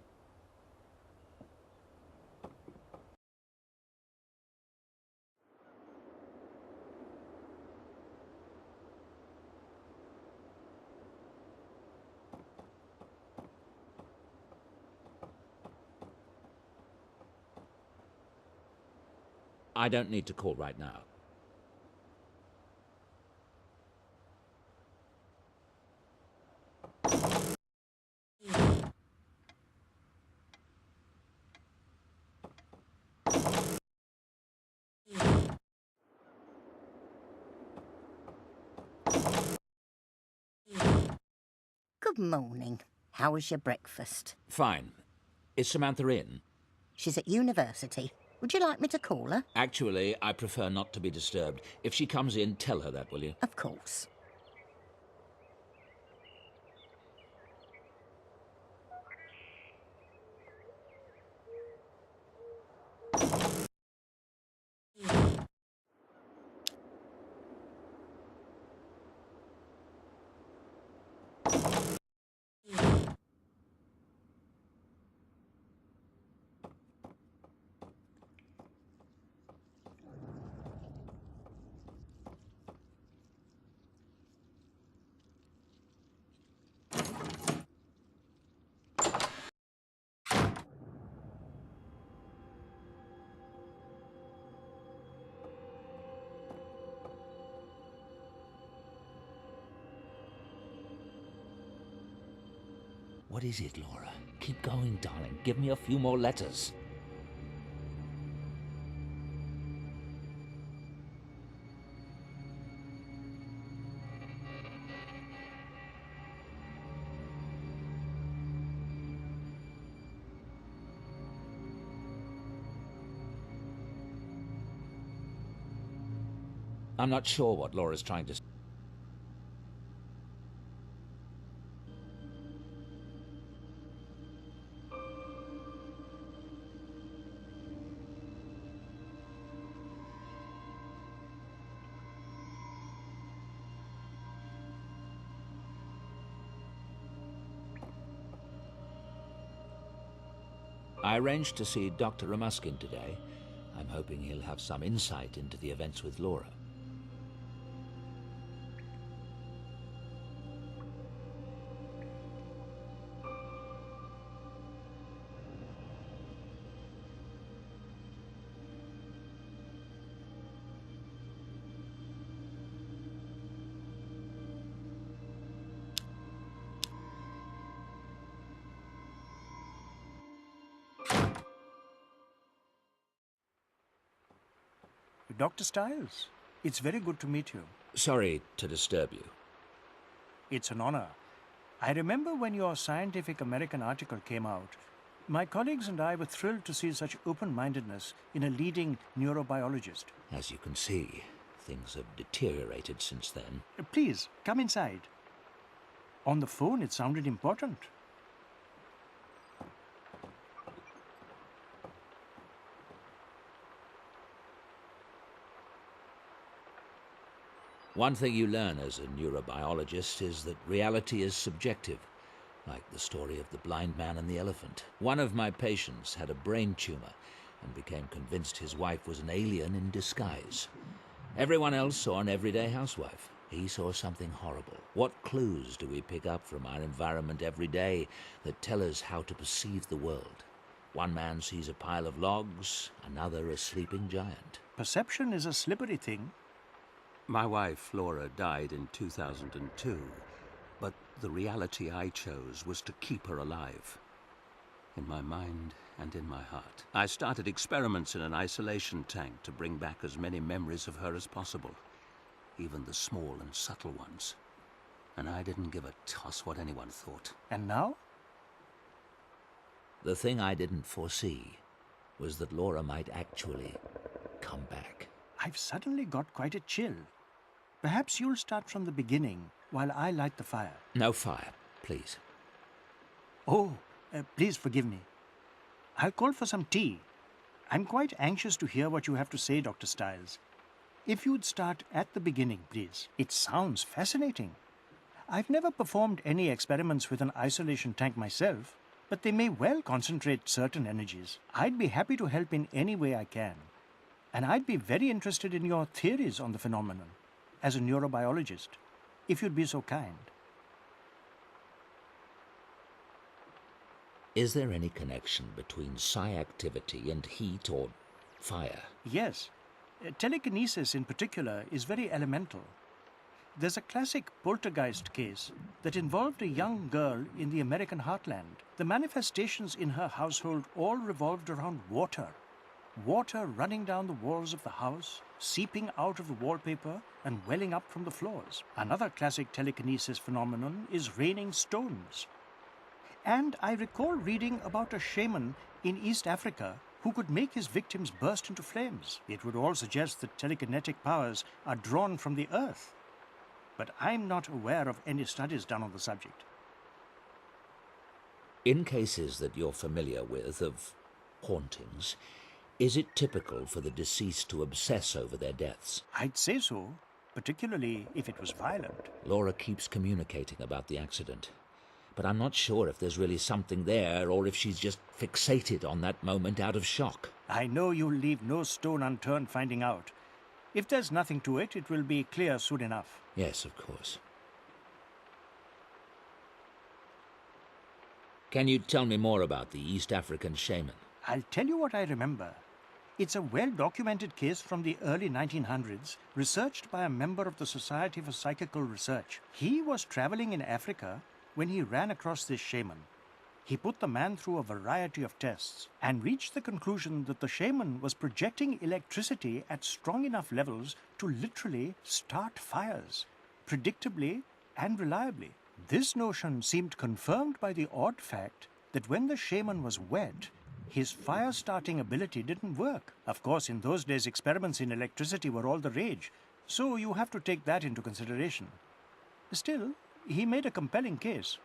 Speaker 11: I don't need to call right now.
Speaker 5: Good morning. How was your breakfast?
Speaker 11: Fine. Is Samantha in?
Speaker 5: She's at university. Would you like me to call her?
Speaker 11: Actually, I prefer not to be disturbed. If she comes in, tell her that, will you?
Speaker 5: Of course.
Speaker 11: What is it, Laura? Keep going, darling. Give me a few more letters. I'm not sure what Laura's trying to say. I arranged to see Dr. Ramuskin today. I'm hoping he'll have some insight into the events with Laura.
Speaker 12: Dr. Stiles, it's very good to meet you.
Speaker 11: Sorry to disturb you.
Speaker 12: It's an honor. I remember when your Scientific American article came out, my colleagues and I were thrilled to see such open-mindedness in a leading neurobiologist.
Speaker 11: As you can see, things have deteriorated since then.
Speaker 12: Please, come inside. On the phone, it sounded important.
Speaker 11: One thing you learn as a neurobiologist is that reality is subjective, like the story of the blind man and the elephant. One of my patients had a brain tumor and became convinced his wife was an alien in disguise. Everyone else saw an everyday housewife. He saw something horrible. What clues do we pick up from our environment every day that tell us how to perceive the world? One man sees a pile of logs, another a sleeping giant.
Speaker 12: Perception is a slippery thing.
Speaker 11: My wife, Laura, died in 2002, but the reality I chose was to keep her alive. In my mind and in my heart. I started experiments in an isolation tank to bring back as many memories of her as possible, even the small and subtle ones. And I didn't give a toss what anyone thought.
Speaker 12: And now?
Speaker 11: The thing I didn't foresee was that Laura might actually come back.
Speaker 12: I've suddenly got quite a chill. Perhaps you'll start from the beginning while I light the fire.
Speaker 11: No fire, please.
Speaker 12: Oh, please forgive me. I'll call for some tea. I'm quite anxious to hear what you have to say, Dr. Stiles. If you'd start at the beginning, please. It sounds fascinating. I've never performed any experiments with an isolation tank myself, but they may well concentrate certain energies. I'd be happy to help in any way I can. And I'd be very interested in your theories on the phenomenon, as a neurobiologist, if you'd be so kind.
Speaker 11: Is there any connection between psi activity and heat or fire?
Speaker 12: Yes. Telekinesis in particular is very elemental. There's a classic poltergeist case that involved a young girl in the American heartland. The manifestations in her household all revolved around water. Water running down the walls of the house, seeping out of the wallpaper and welling up from the floors. Another classic telekinesis phenomenon is raining stones. And I recall reading about a shaman in East Africa who could make his victims burst into flames. It would all suggest that telekinetic powers are drawn from the earth. But I'm not aware of any studies done on the subject.
Speaker 11: In cases that you're familiar with of hauntings, is it typical for the deceased to obsess over their deaths?
Speaker 12: I'd say so, particularly if it was violent.
Speaker 11: Laura keeps communicating about the accident, but I'm not sure if there's really something there or if she's just fixated on that moment out of shock.
Speaker 12: I know you'll leave no stone unturned finding out. If there's nothing to it, it will be clear soon enough.
Speaker 11: Yes, of course. Can you tell me more about the East African shaman?
Speaker 12: I'll tell you what I remember. It's a well-documented case from the early 1900s, researched by a member of the Society for Psychical Research. He was traveling in Africa when he ran across this shaman. He put the man through a variety of tests and reached the conclusion that the shaman was projecting electricity at strong enough levels to literally start fires, predictably and reliably. This notion seemed confirmed by the odd fact that when the shaman was wet, his fire-starting ability didn't work. Of course, in those days, experiments in electricity were all the rage, so you have to take that into consideration. Still, he made a compelling case.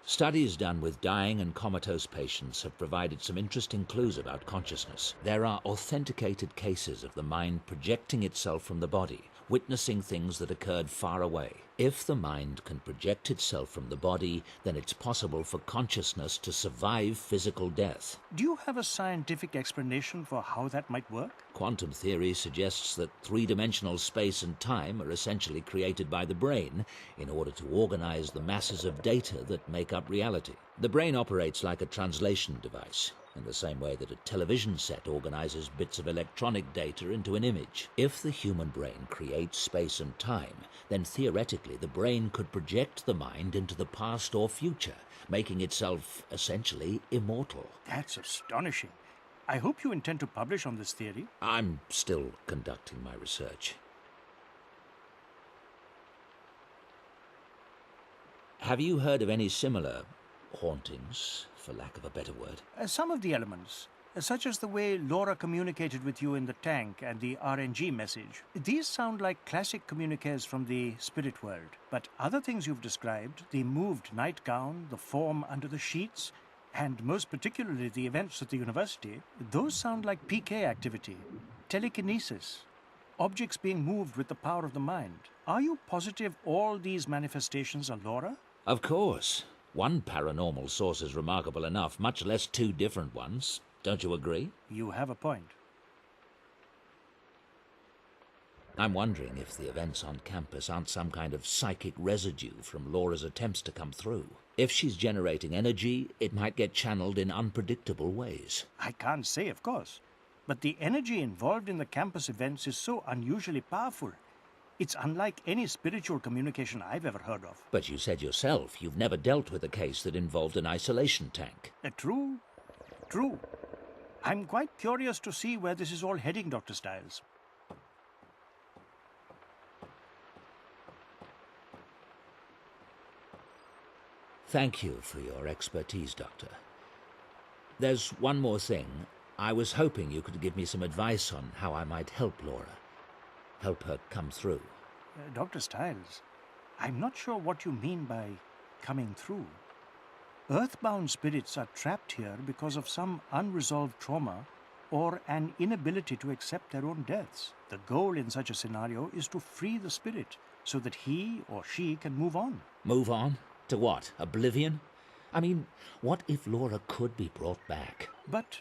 Speaker 11: Studies done with dying and comatose patients have provided some interesting clues about consciousness. There are authenticated cases of the mind projecting itself from the body, witnessing things that occurred far away. If the mind can project itself from the body, then it's possible for consciousness to survive physical death.
Speaker 12: Do you have a scientific explanation for how that might work?
Speaker 11: Quantum theory suggests that three-dimensional space and time are essentially created by the brain in order to organize the masses of data that make up reality. The brain operates like a translation device, in the same way that a television set organizes bits of electronic data into an image. If the human brain creates space and time, then theoretically the brain could project the mind into the past or future, making itself essentially immortal.
Speaker 12: That's astonishing. I hope you intend to publish on this theory.
Speaker 11: I'm still conducting my research. Have you heard of any similar hauntings, for lack of a better word?
Speaker 12: Some of the elements, such as the way Laura communicated with you in the tank and the RNG message. These sound like classic communiques from the spirit world. But other things you've described, the moved nightgown, the form under the sheets, and most particularly the events at the university, those sound like PK activity, telekinesis, objects being moved with the power of the mind. Are you positive all these manifestations are Laura?
Speaker 11: Of course. One paranormal source is remarkable enough, much less two different ones. Don't you agree?
Speaker 12: You have a point.
Speaker 11: I'm wondering if the events on campus aren't some kind of psychic residue from Laura's attempts to come through. If she's generating energy, it might get channeled in unpredictable ways.
Speaker 12: I can't say, of course. But the energy involved in the campus events is so unusually powerful. It's unlike any spiritual communication I've ever heard of.
Speaker 11: But you said yourself you've never dealt with a case that involved an isolation tank.
Speaker 12: True. I'm quite curious to see where this is all heading, Dr. Stiles.
Speaker 11: Thank you for your expertise, Doctor. There's one more thing. I was hoping you could give me some advice on how I might help Laura. Help her come through.
Speaker 12: Dr. Stiles, I'm not sure what you mean by coming through. Earthbound spirits are trapped here because of some unresolved trauma or an inability to accept their own deaths. The goal in such a scenario is to free the spirit so that he or she can move on.
Speaker 11: Move on? To what? Oblivion? I mean, what if Laura could be brought back?
Speaker 12: But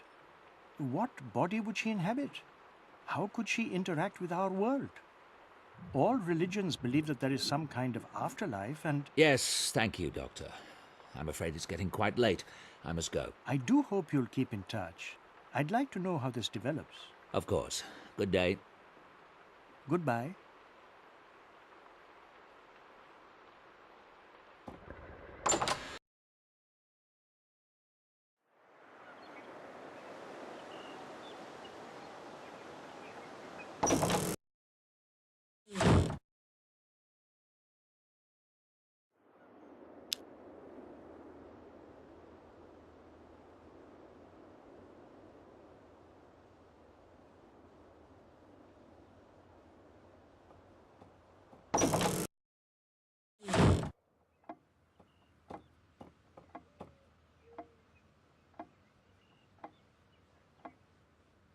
Speaker 12: what body would she inhabit? How could she interact with our world? All religions believe that there is some kind of afterlife and...
Speaker 11: Yes, thank you, Doctor. I'm afraid it's getting quite late. I must go.
Speaker 12: I do hope you'll keep in touch. I'd like to know how this develops.
Speaker 11: Of course. Good day.
Speaker 12: Goodbye.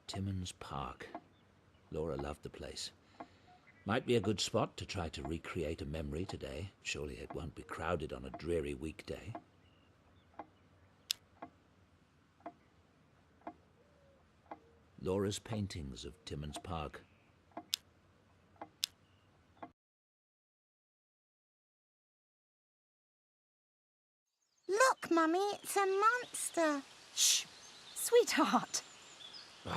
Speaker 11: Timmins Park. Laura loved the place. Might be a good spot to try to recreate a memory today. Surely it won't be crowded on a dreary weekday. Laura's paintings of Timmins Park.
Speaker 13: Look, Mummy, it's a monster.
Speaker 7: Shh! Sweetheart!
Speaker 11: Wow.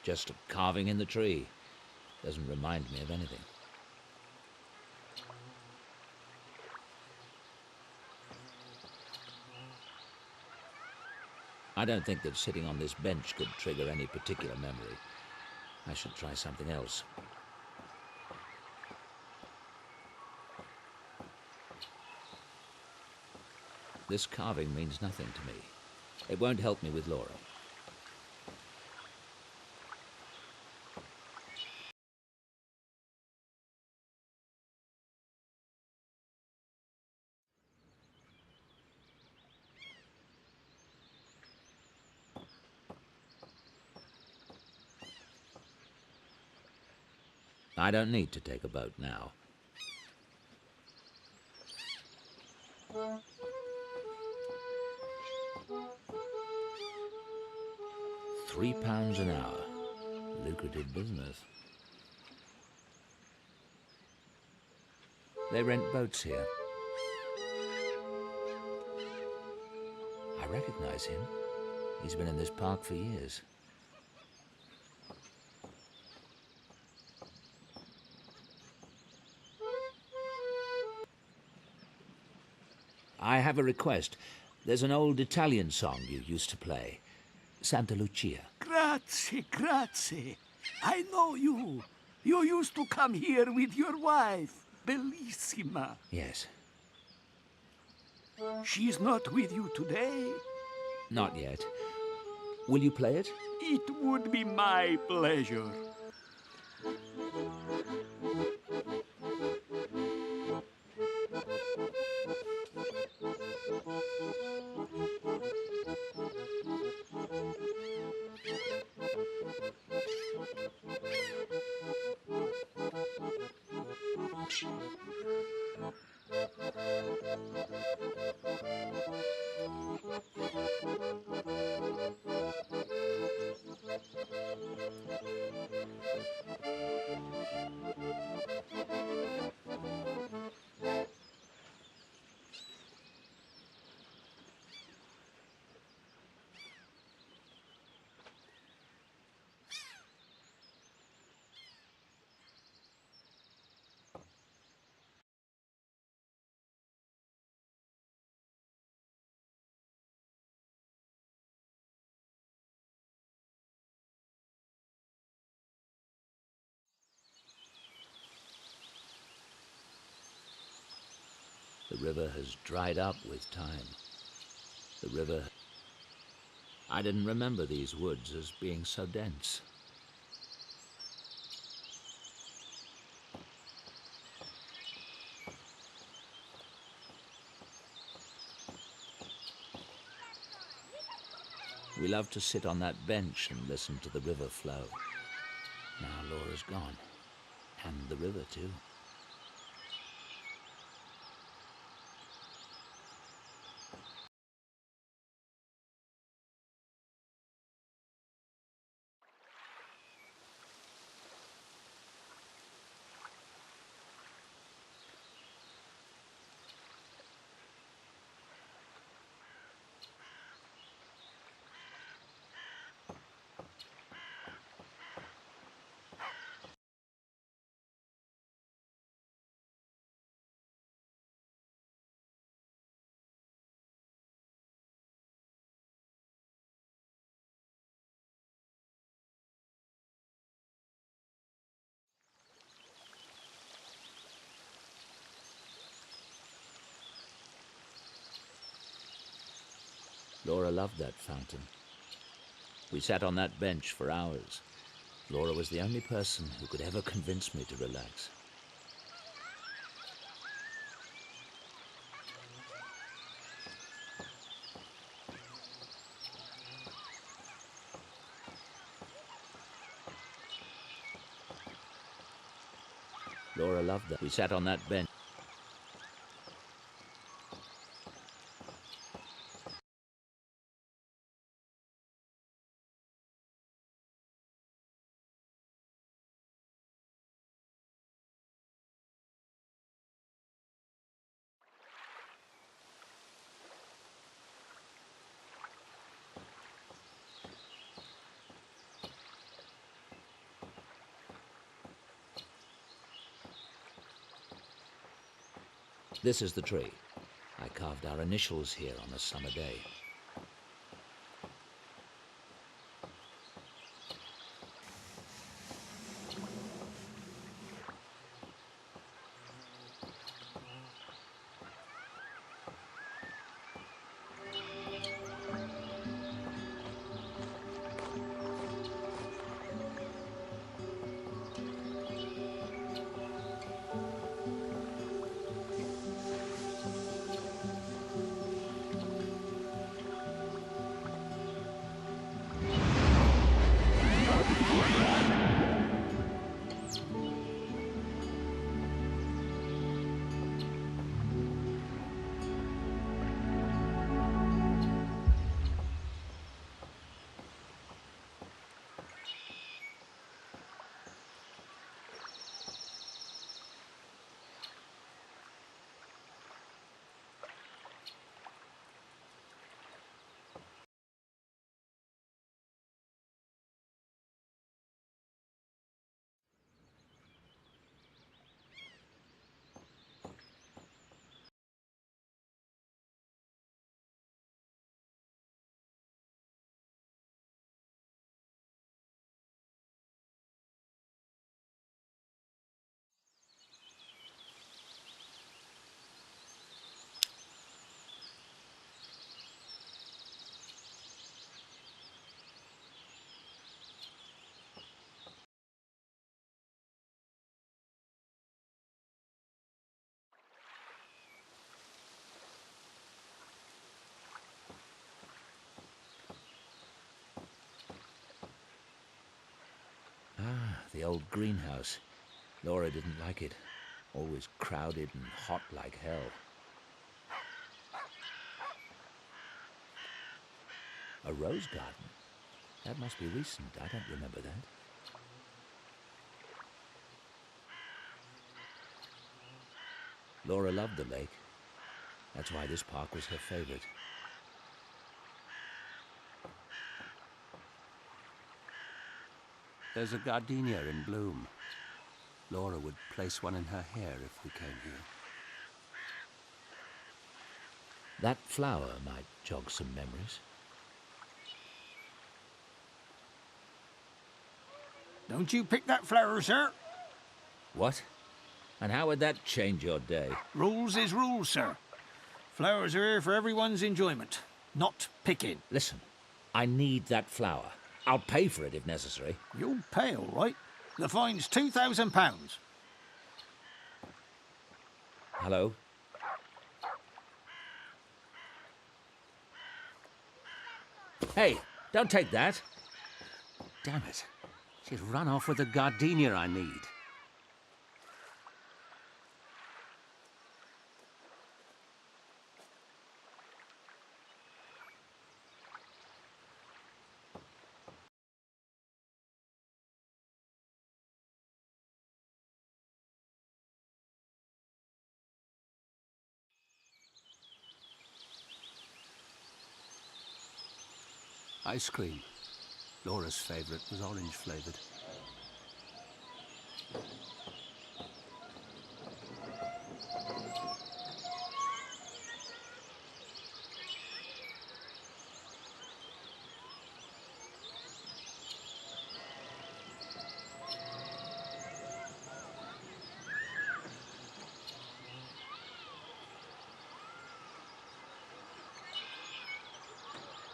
Speaker 11: Just a carving in the tree. Doesn't remind me of anything. I don't think that sitting on this bench could trigger any particular memory. I should try something else. This carving means nothing to me. It won't help me with Laura. I don't need to take a boat now. £3 an hour. Lucrative business. They rent boats here. I recognize him. He's been in this park for years. I have a request. There's an old Italian song you used to play. Santa Lucia.
Speaker 14: Grazie, grazie. I know you. You used to come here with your wife, Bellissima.
Speaker 11: Yes.
Speaker 14: She's not with you today?
Speaker 11: Not yet. Will you play it?
Speaker 14: It would be my pleasure.
Speaker 11: river has dried up with time. The river... I didn't remember these woods as being so dense. We loved to sit on that bench and listen to the river flow. Now Laura's gone. And the river, too. Laura loved that fountain. We sat on that bench for hours. Laura was the only person who could ever convince me to relax. Laura loved that. We sat on that bench. This is the tree. I carved our initials here on a summer day. The old greenhouse. Laura didn't like it. Always crowded and hot like hell. A rose garden? That must be recent. I don't remember that. Laura loved the lake. That's why this park was her favorite.
Speaker 15: There's a gardenia in bloom. Laura would place one in her hair if we came here.
Speaker 11: That flower might jog some memories.
Speaker 12: Don't you pick that flower, sir.
Speaker 11: What? And how would that change your day?
Speaker 12: Rules is rules, sir. Flowers are here for everyone's enjoyment, not picking.
Speaker 11: Listen, I need that flower. I'll pay for it if necessary.
Speaker 12: You'll pay, all right. The fine's £2,000.
Speaker 11: Hello? Hey, don't take that.
Speaker 15: Damn it. She's run off with the gardenia I need. Ice cream. Laura's favourite was orange flavoured.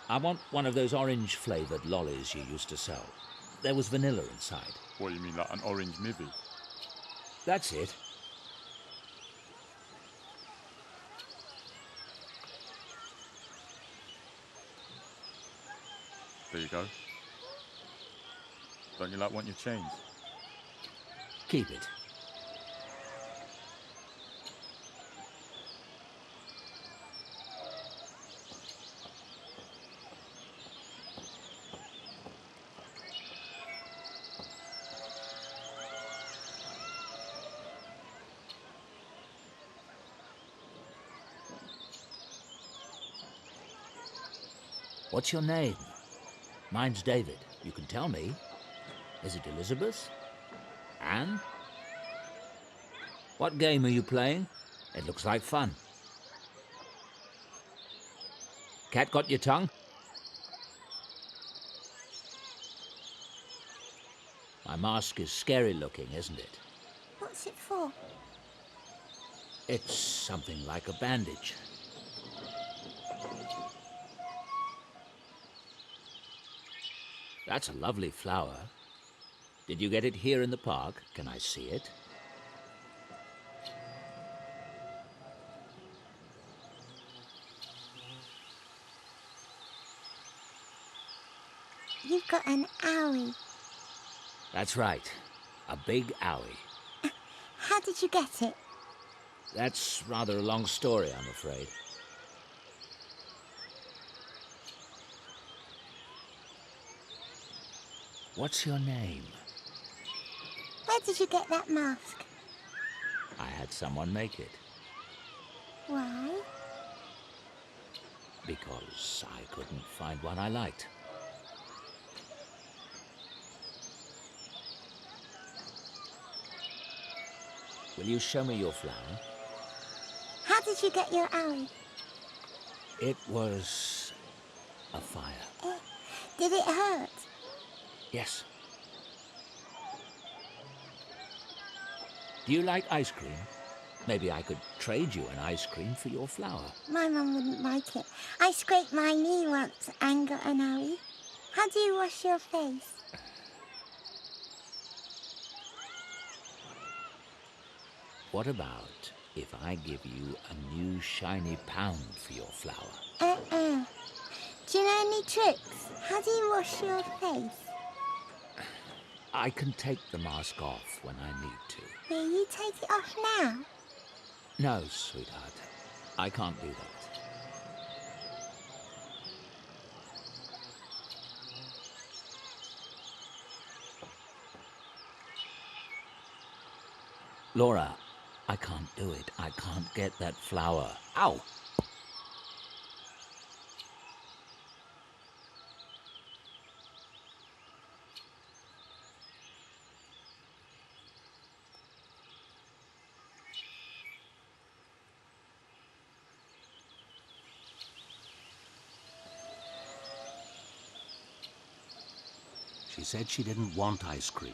Speaker 11: I want one of those orange-flavoured lollies you used to sell. There was vanilla inside.
Speaker 16: What, you mean like an orange mivvy?
Speaker 11: That's it.
Speaker 16: There you go. Don't you like want your change?
Speaker 11: Keep it. What's your name? Mine's David. You can tell me. Is it Elizabeth? Anne? What game are you playing? It looks like fun. Cat got your tongue? My mask is scary looking, isn't it?
Speaker 13: What's it for?
Speaker 11: It's something like a bandage. That's a lovely flower. Did you get it here in the park? Can I see it?
Speaker 13: You've got an owie.
Speaker 11: That's right. A big owie.
Speaker 13: How did you get it?
Speaker 11: That's rather a long story, I'm afraid. What's your name?
Speaker 13: Where did you get that mask?
Speaker 11: I had someone make it.
Speaker 13: Why?
Speaker 11: Because I couldn't find one I liked. Will you show me your flower?
Speaker 13: How did you get your owie?
Speaker 11: It was a fire.
Speaker 13: Did it hurt?
Speaker 11: Yes. Do you like ice cream? Maybe I could trade you an ice cream for your flower.
Speaker 13: My mum wouldn't like it. I scraped my knee once and got an owie. How do you wash your face?
Speaker 11: What about if I give you a new shiny pound for your flower?
Speaker 13: Do you know any tricks? How do you wash your face?
Speaker 11: I can take the mask off when I need to.
Speaker 13: Will you take it off now?
Speaker 11: No, sweetheart. I can't do that. Laura, I can't do it. I can't get that flower. Ow!
Speaker 15: She said she didn't want ice cream.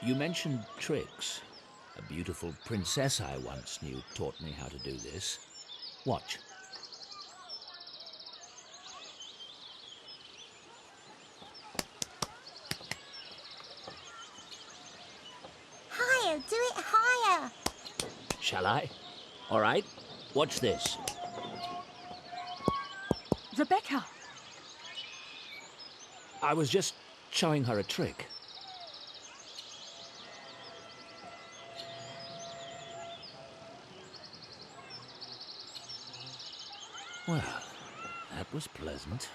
Speaker 11: You mentioned tricks. A beautiful princess I once knew taught me how to do this. Watch.
Speaker 13: Higher, do it higher.
Speaker 11: Shall I? All right. Watch this.
Speaker 7: Rebecca!
Speaker 11: I was just showing her a trick. Well, that was pleasant.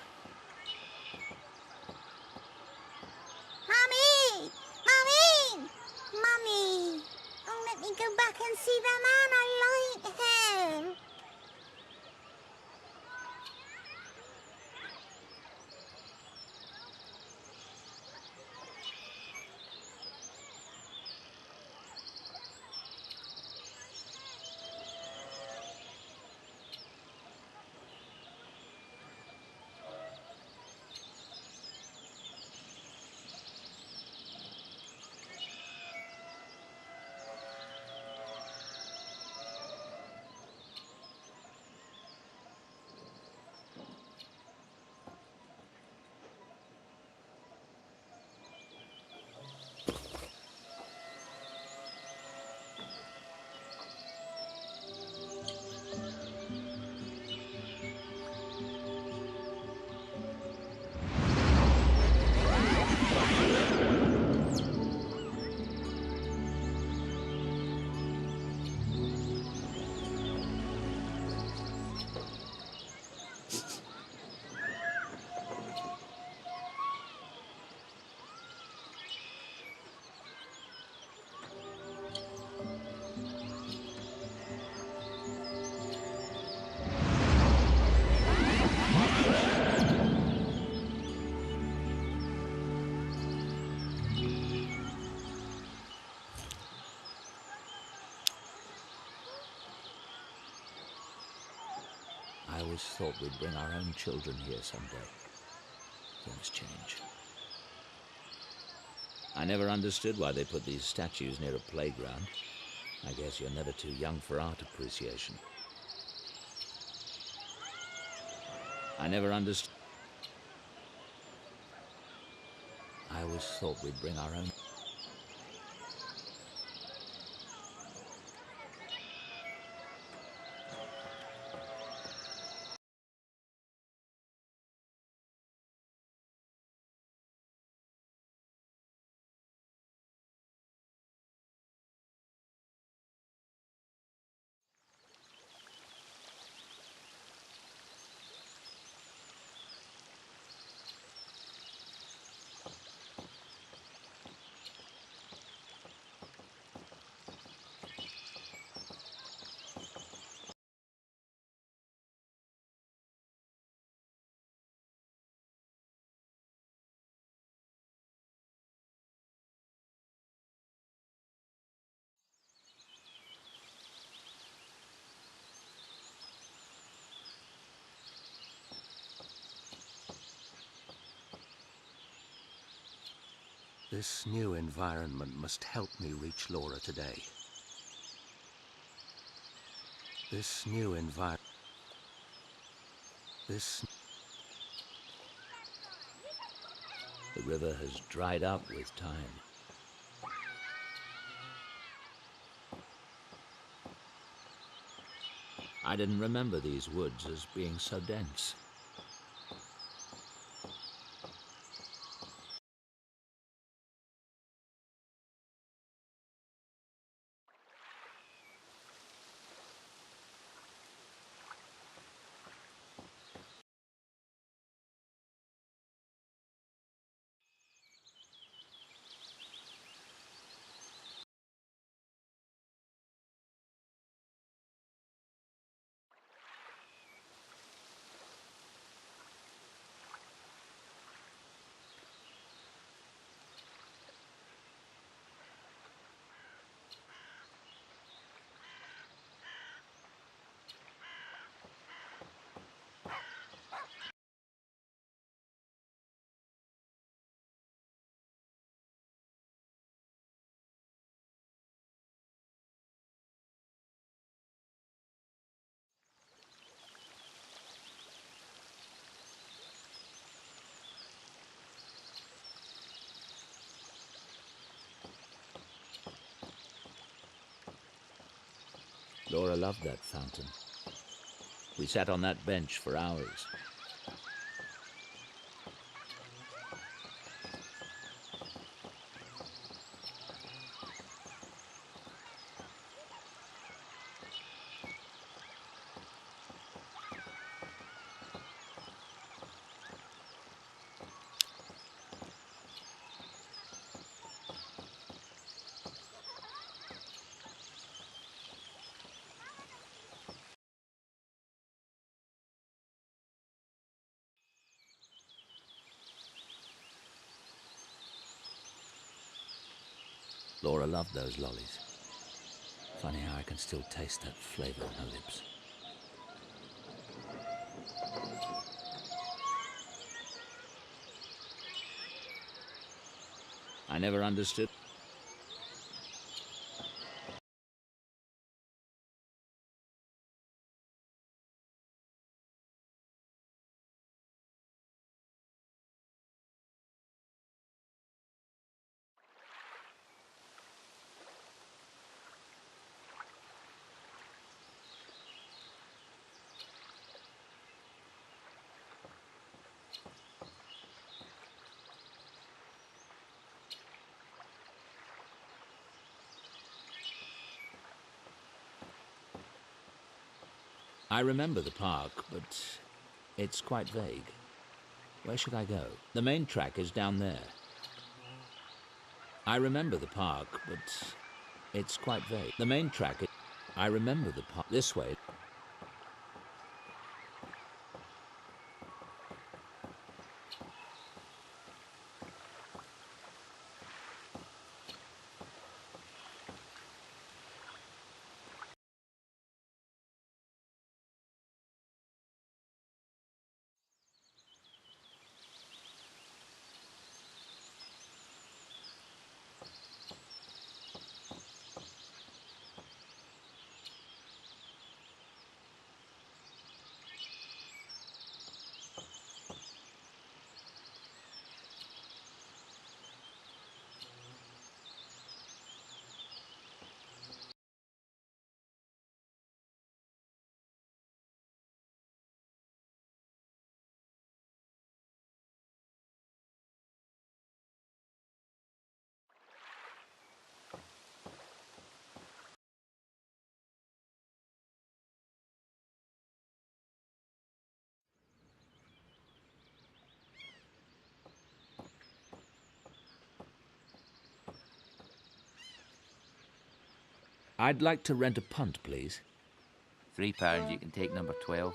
Speaker 13: Mummy! Mummy! Mummy! Oh, let me go back and see the man. I like him.
Speaker 11: I always thought we'd bring our own children here someday. Things change. I never understood why they put these statues near a playground. I guess you're never too young for art appreciation. I never understood. I always thought we'd bring our own.
Speaker 15: This new environment must help me reach Laura today. This new environment...
Speaker 11: The river has dried up with time. I didn't remember these woods as being so dense. Laura loved that fountain. We sat on that bench for hours. Laura loved those lollies. Funny how I can still taste that flavor on her lips. I never understood. I remember the park, but it's quite vague. Where should I go? The main track is down there. I remember the park, but it's quite vague. The main track is... I remember the park. This way. I'd like to rent a punt, please.
Speaker 17: £3, you can take number 12.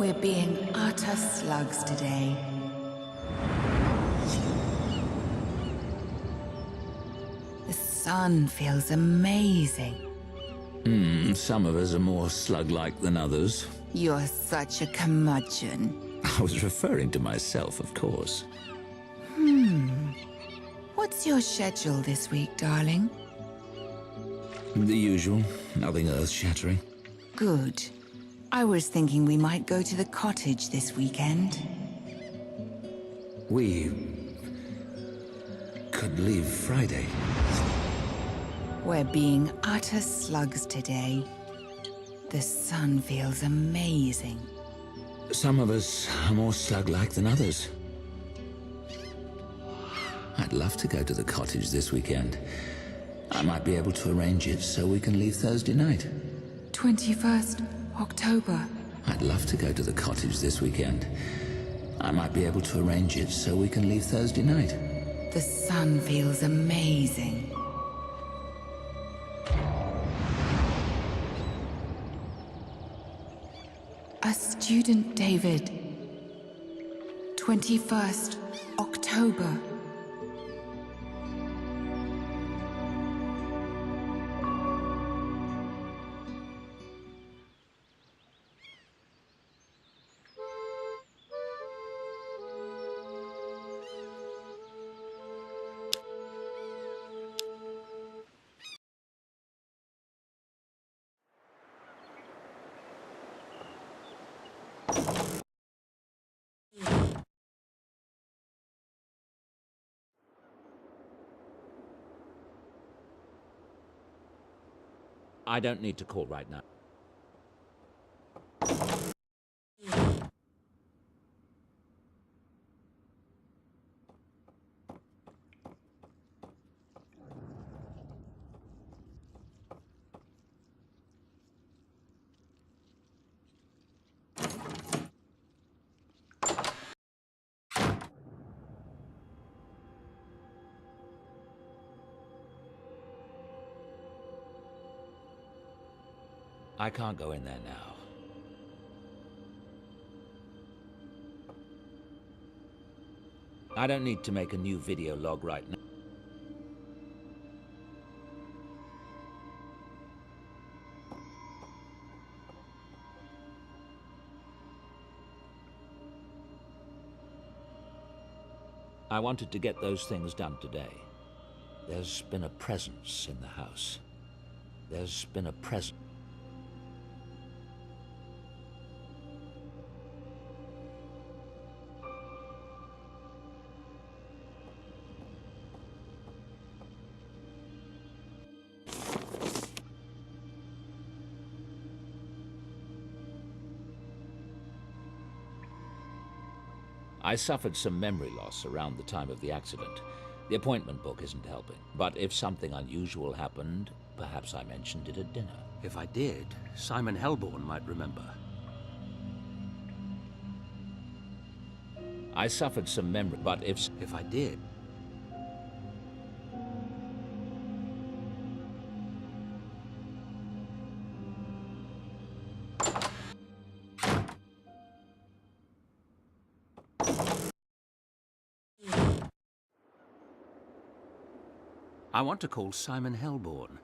Speaker 2: We're being utter slugs today. The sun feels amazing.
Speaker 11: Some of us are more slug-like than others.
Speaker 2: You're such a curmudgeon.
Speaker 11: I was referring to myself, of course.
Speaker 2: What's your schedule this week, darling?
Speaker 11: The usual, nothing earth-shattering.
Speaker 2: Good. I was thinking we might go to the cottage this weekend.
Speaker 11: We could leave Friday.
Speaker 2: We're being utter slugs today. The sun feels amazing.
Speaker 11: Some of us are more slug-like than others. I'd love to go to the cottage this weekend. I might be able to arrange it so we can leave Thursday night.
Speaker 2: 21st October.
Speaker 11: I'd love to go to the cottage this weekend. I might be able to arrange it so we can leave Thursday night.
Speaker 2: The sun feels amazing. A student, David. 21st October.
Speaker 11: I don't need to call right now. I can't go in there now. I don't need to make a new video log right now. I wanted to get those things done today. There's been a presence in the house. There's been a presence. I suffered some memory loss around the time of the accident. The appointment book isn't helping. But if something unusual happened, perhaps I mentioned it at dinner.
Speaker 15: If I did, Simon Helborn might remember.
Speaker 11: I suffered some memory, but if
Speaker 15: I did... I want to call Simon Helborn,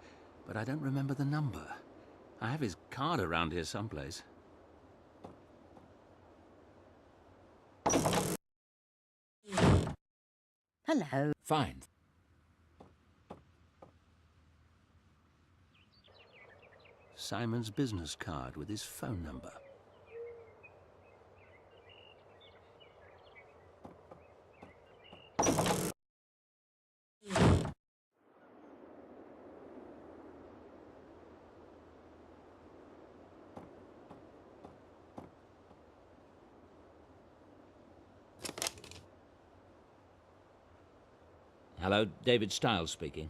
Speaker 15: but I don't remember the number. I have his card around here someplace.
Speaker 5: Hello.
Speaker 11: Fine.
Speaker 15: Simon's business card with his phone number.
Speaker 11: Hello, David Stiles speaking.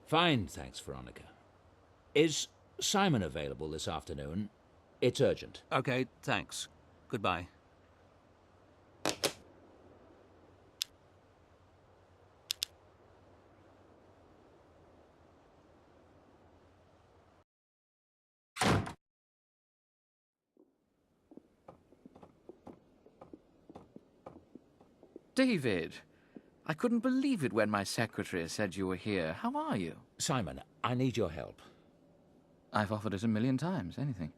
Speaker 11: Fine, thanks, Veronica. Is Simon available this afternoon? It's urgent.
Speaker 15: Okay, thanks. Goodbye.
Speaker 18: David, I couldn't believe it when my secretary said you were here. How are you?
Speaker 11: Simon, I need your help.
Speaker 18: I've offered it 1,000,000 times. Anything.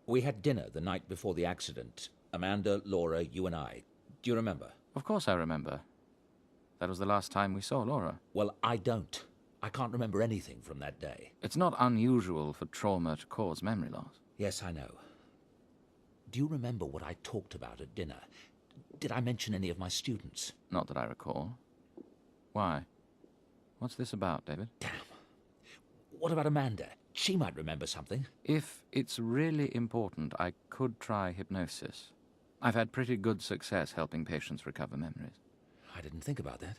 Speaker 11: We had dinner the night before the accident. Amanda, Laura, you and I. Do you remember?
Speaker 18: Of course I remember. That was the last time we saw Laura.
Speaker 11: Well, I don't. I can't remember anything from that day.
Speaker 18: It's not unusual for trauma to cause memory loss.
Speaker 11: Yes, I know. Do you remember what I talked about at dinner? Did I mention any of my students?
Speaker 18: Not that I recall. Why? What's this about, David?
Speaker 11: Damn. What about Amanda? She might remember something.
Speaker 18: If it's really important, I could try hypnosis. I've had pretty good success helping patients recover memories.
Speaker 11: I didn't think about that.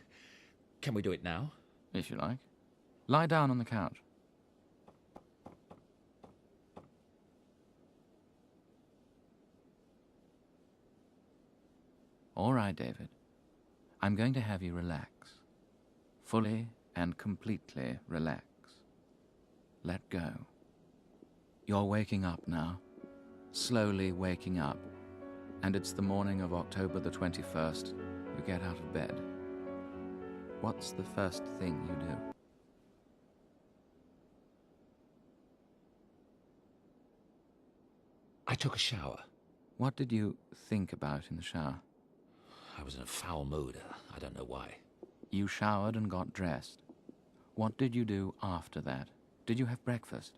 Speaker 11: Can we do it now?
Speaker 18: If you like. Lie down on the couch. All right, David. I'm going to have you relax. Fully and completely relax. Let go. You're waking up now. Slowly waking up. And it's the morning of October the 21st. You get out of bed. What's the first thing you do?
Speaker 11: I took a shower.
Speaker 18: What did you think about in the shower?
Speaker 11: I was in a foul mood. I don't know why.
Speaker 18: You showered and got dressed. What did you do after that? Did you have breakfast?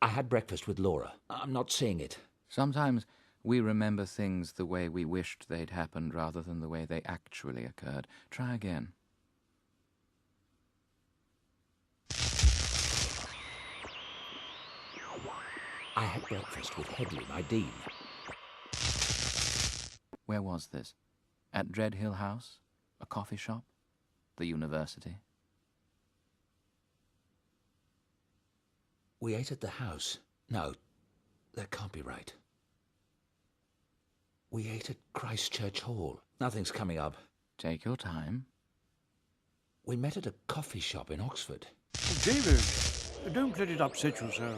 Speaker 11: I had breakfast with Laura. I'm not seeing it.
Speaker 18: Sometimes we remember things the way we wished they'd happened rather than the way they actually occurred. Try again.
Speaker 11: I had breakfast with Headley, my dean.
Speaker 18: Where was this? At Dreadhill House? A coffee shop? The university?
Speaker 11: We ate at the house. No, that can't be right. We ate at Christchurch Hall. Nothing's coming up.
Speaker 18: Take your time.
Speaker 11: We met at a coffee shop in Oxford.
Speaker 12: David, don't let it upset you, sir.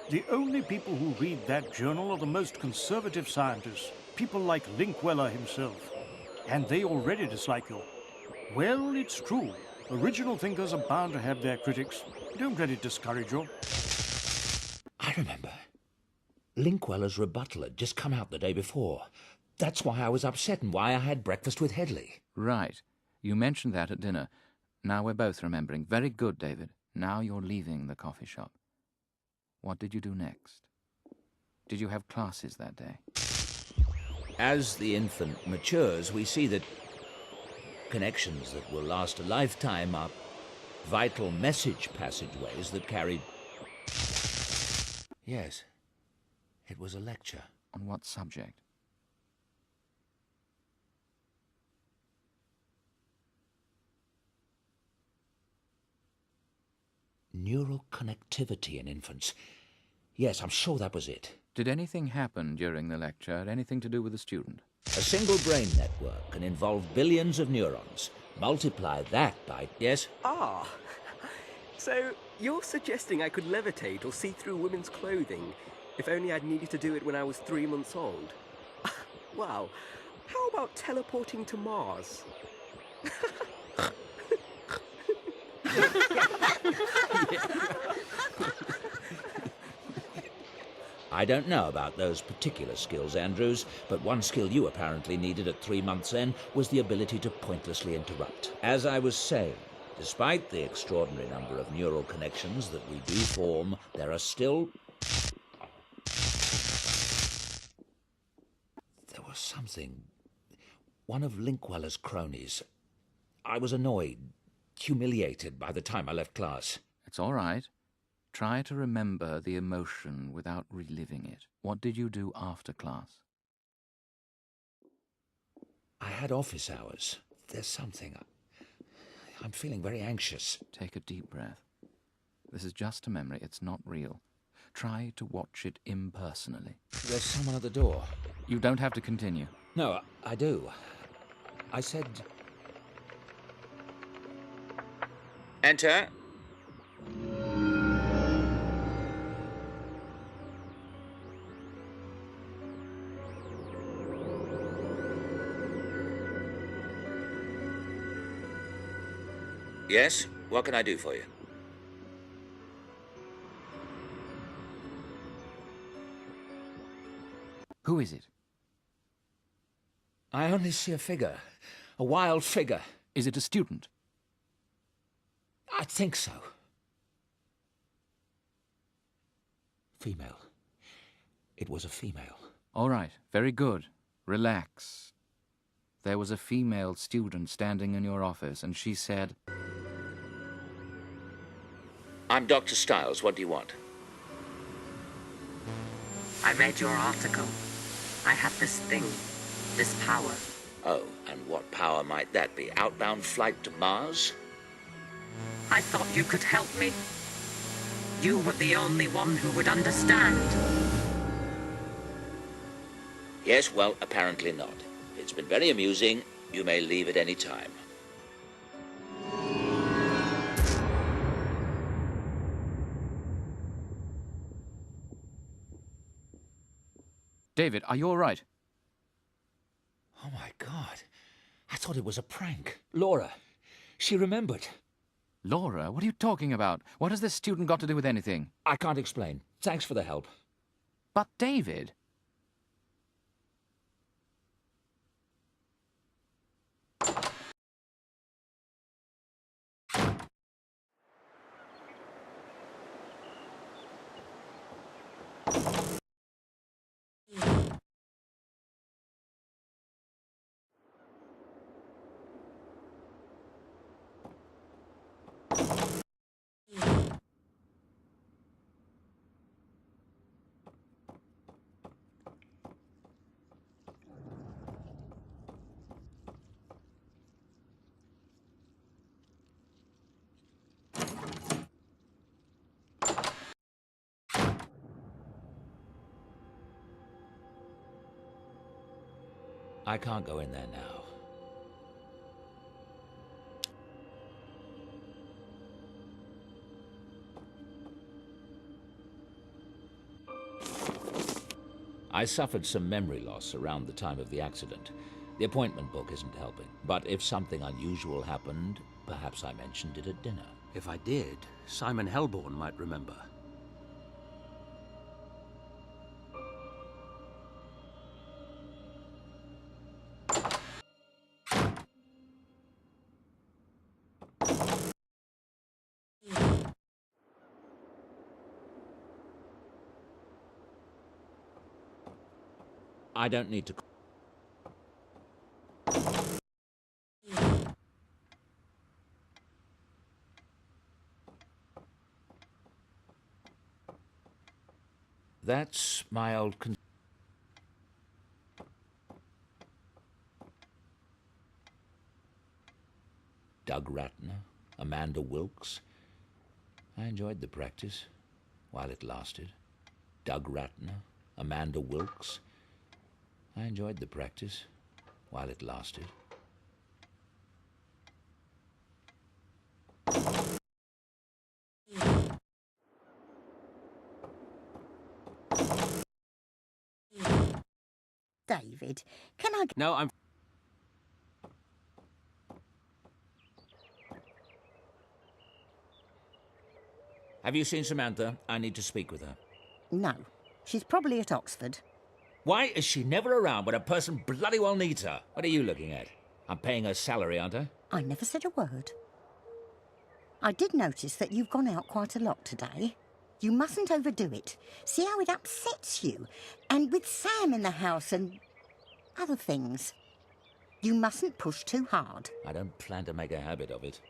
Speaker 12: The only people who read that journal are the most conservative scientists, people like Linkweller himself. And they already dislike you. Well, it's true. Original thinkers are bound to have their critics. Don't let it discourage you.
Speaker 11: I remember. Linkweller's rebuttal had just come out the day before. That's why I was upset and why I had breakfast with Headley.
Speaker 18: Right. You mentioned that at dinner. Now we're both remembering. Very good, David. Now you're leaving the coffee shop. What did you do next? Did you have classes that day?
Speaker 11: As the infant matures, we see that connections that will last a lifetime are vital message passageways that carry... Yes, it was a lecture.
Speaker 18: On what subject?
Speaker 11: Neural connectivity in infants. Yes, I'm sure that was it.
Speaker 18: Did anything happen during the lecture? Anything to do with the student?
Speaker 11: A single brain network can involve billions of neurons. Multiply that by... Yes?
Speaker 10: Ah, so you're suggesting I could levitate or see through women's clothing if only I'd needed to do it when I was 3 months old? Wow. How about teleporting to Mars?
Speaker 11: I don't know about those particular skills, Andrews, but one skill you apparently needed at 3 months' end was the ability to pointlessly interrupt. As I was saying, despite the extraordinary number of neural connections that we do form, there are still... There was something... One of Linkweller's cronies. I was annoyed, humiliated by the time I left class.
Speaker 18: It's all right. Try to remember the emotion without reliving it. What did you do after class?
Speaker 11: I had office hours. There's something... I'm feeling very anxious.
Speaker 18: Take a deep breath. This is just a memory. It's not real. Try to watch it impersonally.
Speaker 11: There's someone at the door.
Speaker 18: You don't have to continue.
Speaker 11: No, I do. I said... Enter. Yes? What can I do for you?
Speaker 18: Who is it?
Speaker 11: I only see a figure. A wild figure.
Speaker 18: Is it a student?
Speaker 11: I think so. Female. It was a female.
Speaker 18: All right, very good. Relax. There was a female student standing in your office, and she said...
Speaker 11: I'm Dr. Stiles. What do you want?
Speaker 19: I read your article. I have this thing, this power.
Speaker 11: Oh, and what power might that be? Outbound flight to Mars?
Speaker 19: I thought you could help me. You were the only one who would understand.
Speaker 11: Yes, well, apparently not. It's been very amusing. You may leave at any time.
Speaker 18: David, are you all right?
Speaker 11: Oh, my God. I thought it was a prank. Laura, she remembered.
Speaker 18: Laura, what are you talking about? What has this student got to do with anything?
Speaker 11: I can't explain. Thanks for the help.
Speaker 18: But, David...
Speaker 11: I can't go in there now. I suffered some memory loss around the time of the accident. The appointment book isn't helping, but if something unusual happened, perhaps I mentioned it at dinner.
Speaker 15: If I did, Simon Helborn might remember.
Speaker 11: I don't need to... That's my old... Doug Ratner, Amanda Wilkes. I enjoyed the practice while it lasted. Doug Ratner, Amanda Wilkes. I enjoyed the practice while it lasted.
Speaker 5: David, can I...
Speaker 15: No, I'm...
Speaker 11: Have you seen Samantha? I need to speak with her.
Speaker 5: No. She's probably at Oxford.
Speaker 11: Why is she never around when a person bloody well needs her? What are you looking at? I'm paying her salary, aren't I?
Speaker 5: I never said a word. I did notice that you've gone out quite a lot today. You mustn't overdo it. See how it upsets you? And with Sam in the house and other things. You mustn't push too hard.
Speaker 11: I don't plan to make a habit of it.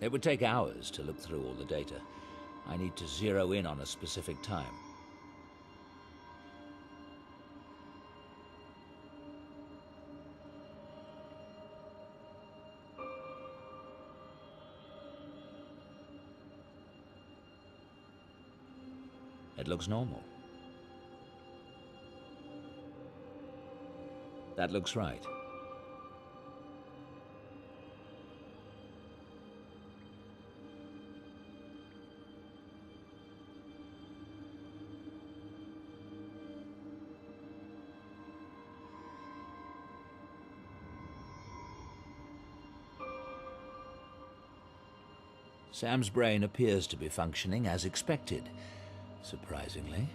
Speaker 11: It would take hours to look through all the data. I need to zero in on a specific time. It looks normal. That looks right. Sam's brain appears to be functioning as expected, surprisingly.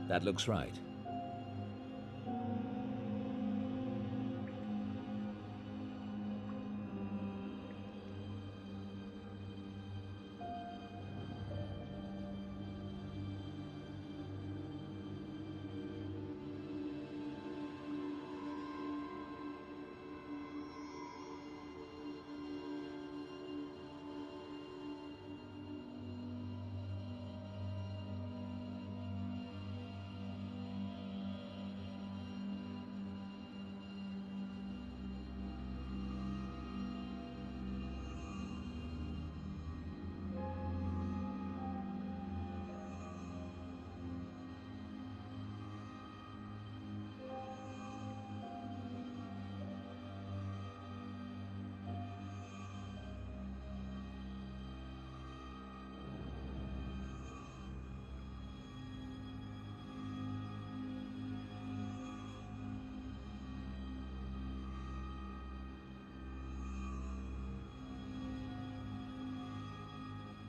Speaker 11: That looks right.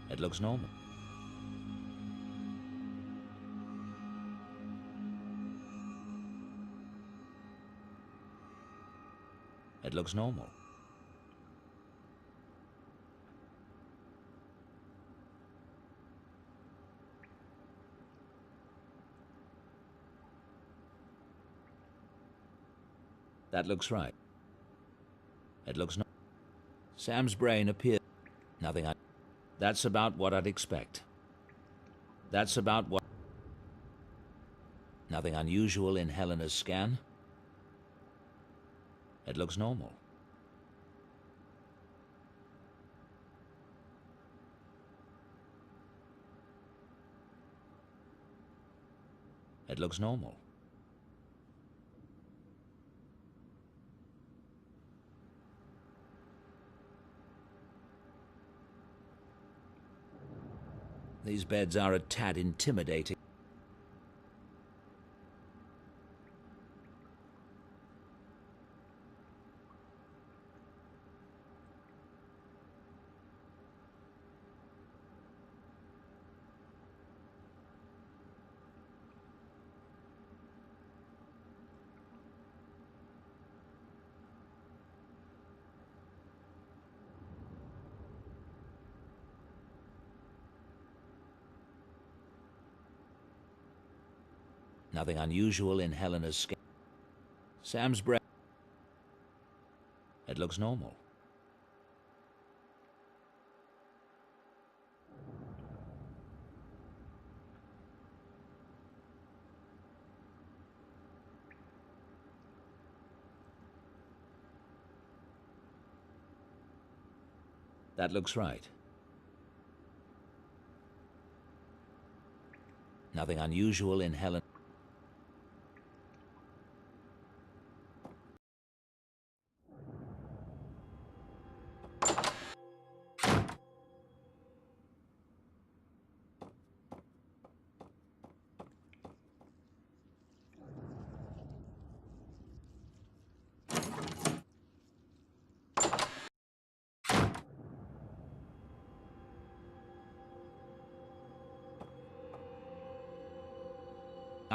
Speaker 11: It looks normal. looks normal. That looks right. It looks normal. Sam's brain appears. Nothing. That's about what I'd expect. That's about what... Nothing unusual in Helena's scan. It looks normal. It looks normal. These beds are a tad intimidating. Nothing unusual in Helena's skin. Sam's breath. It looks normal. That looks right. Nothing unusual in Helen.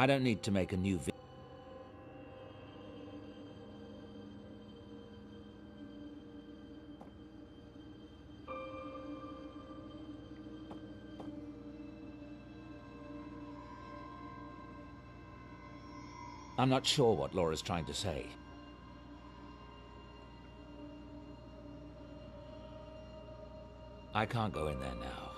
Speaker 11: I don't need to make a new video. I'm not sure what Laura's trying to say. I can't go in there now.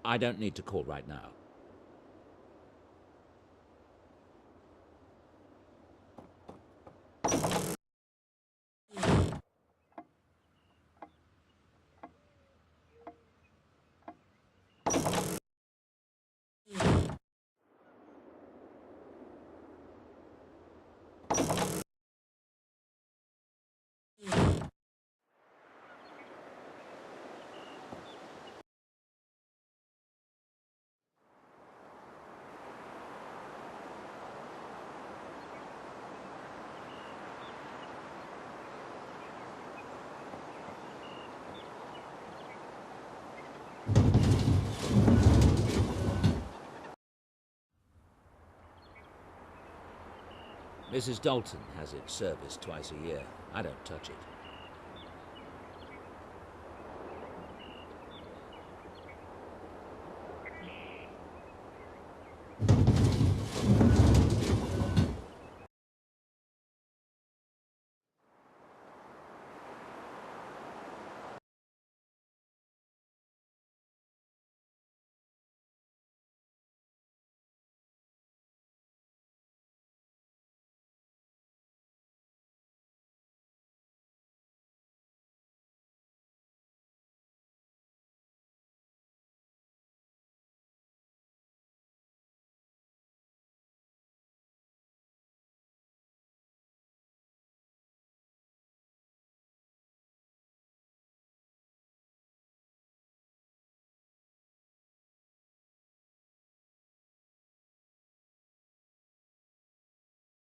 Speaker 11: I don't need to call right now. Mrs. Dalton has it serviced twice a year. I don't touch it.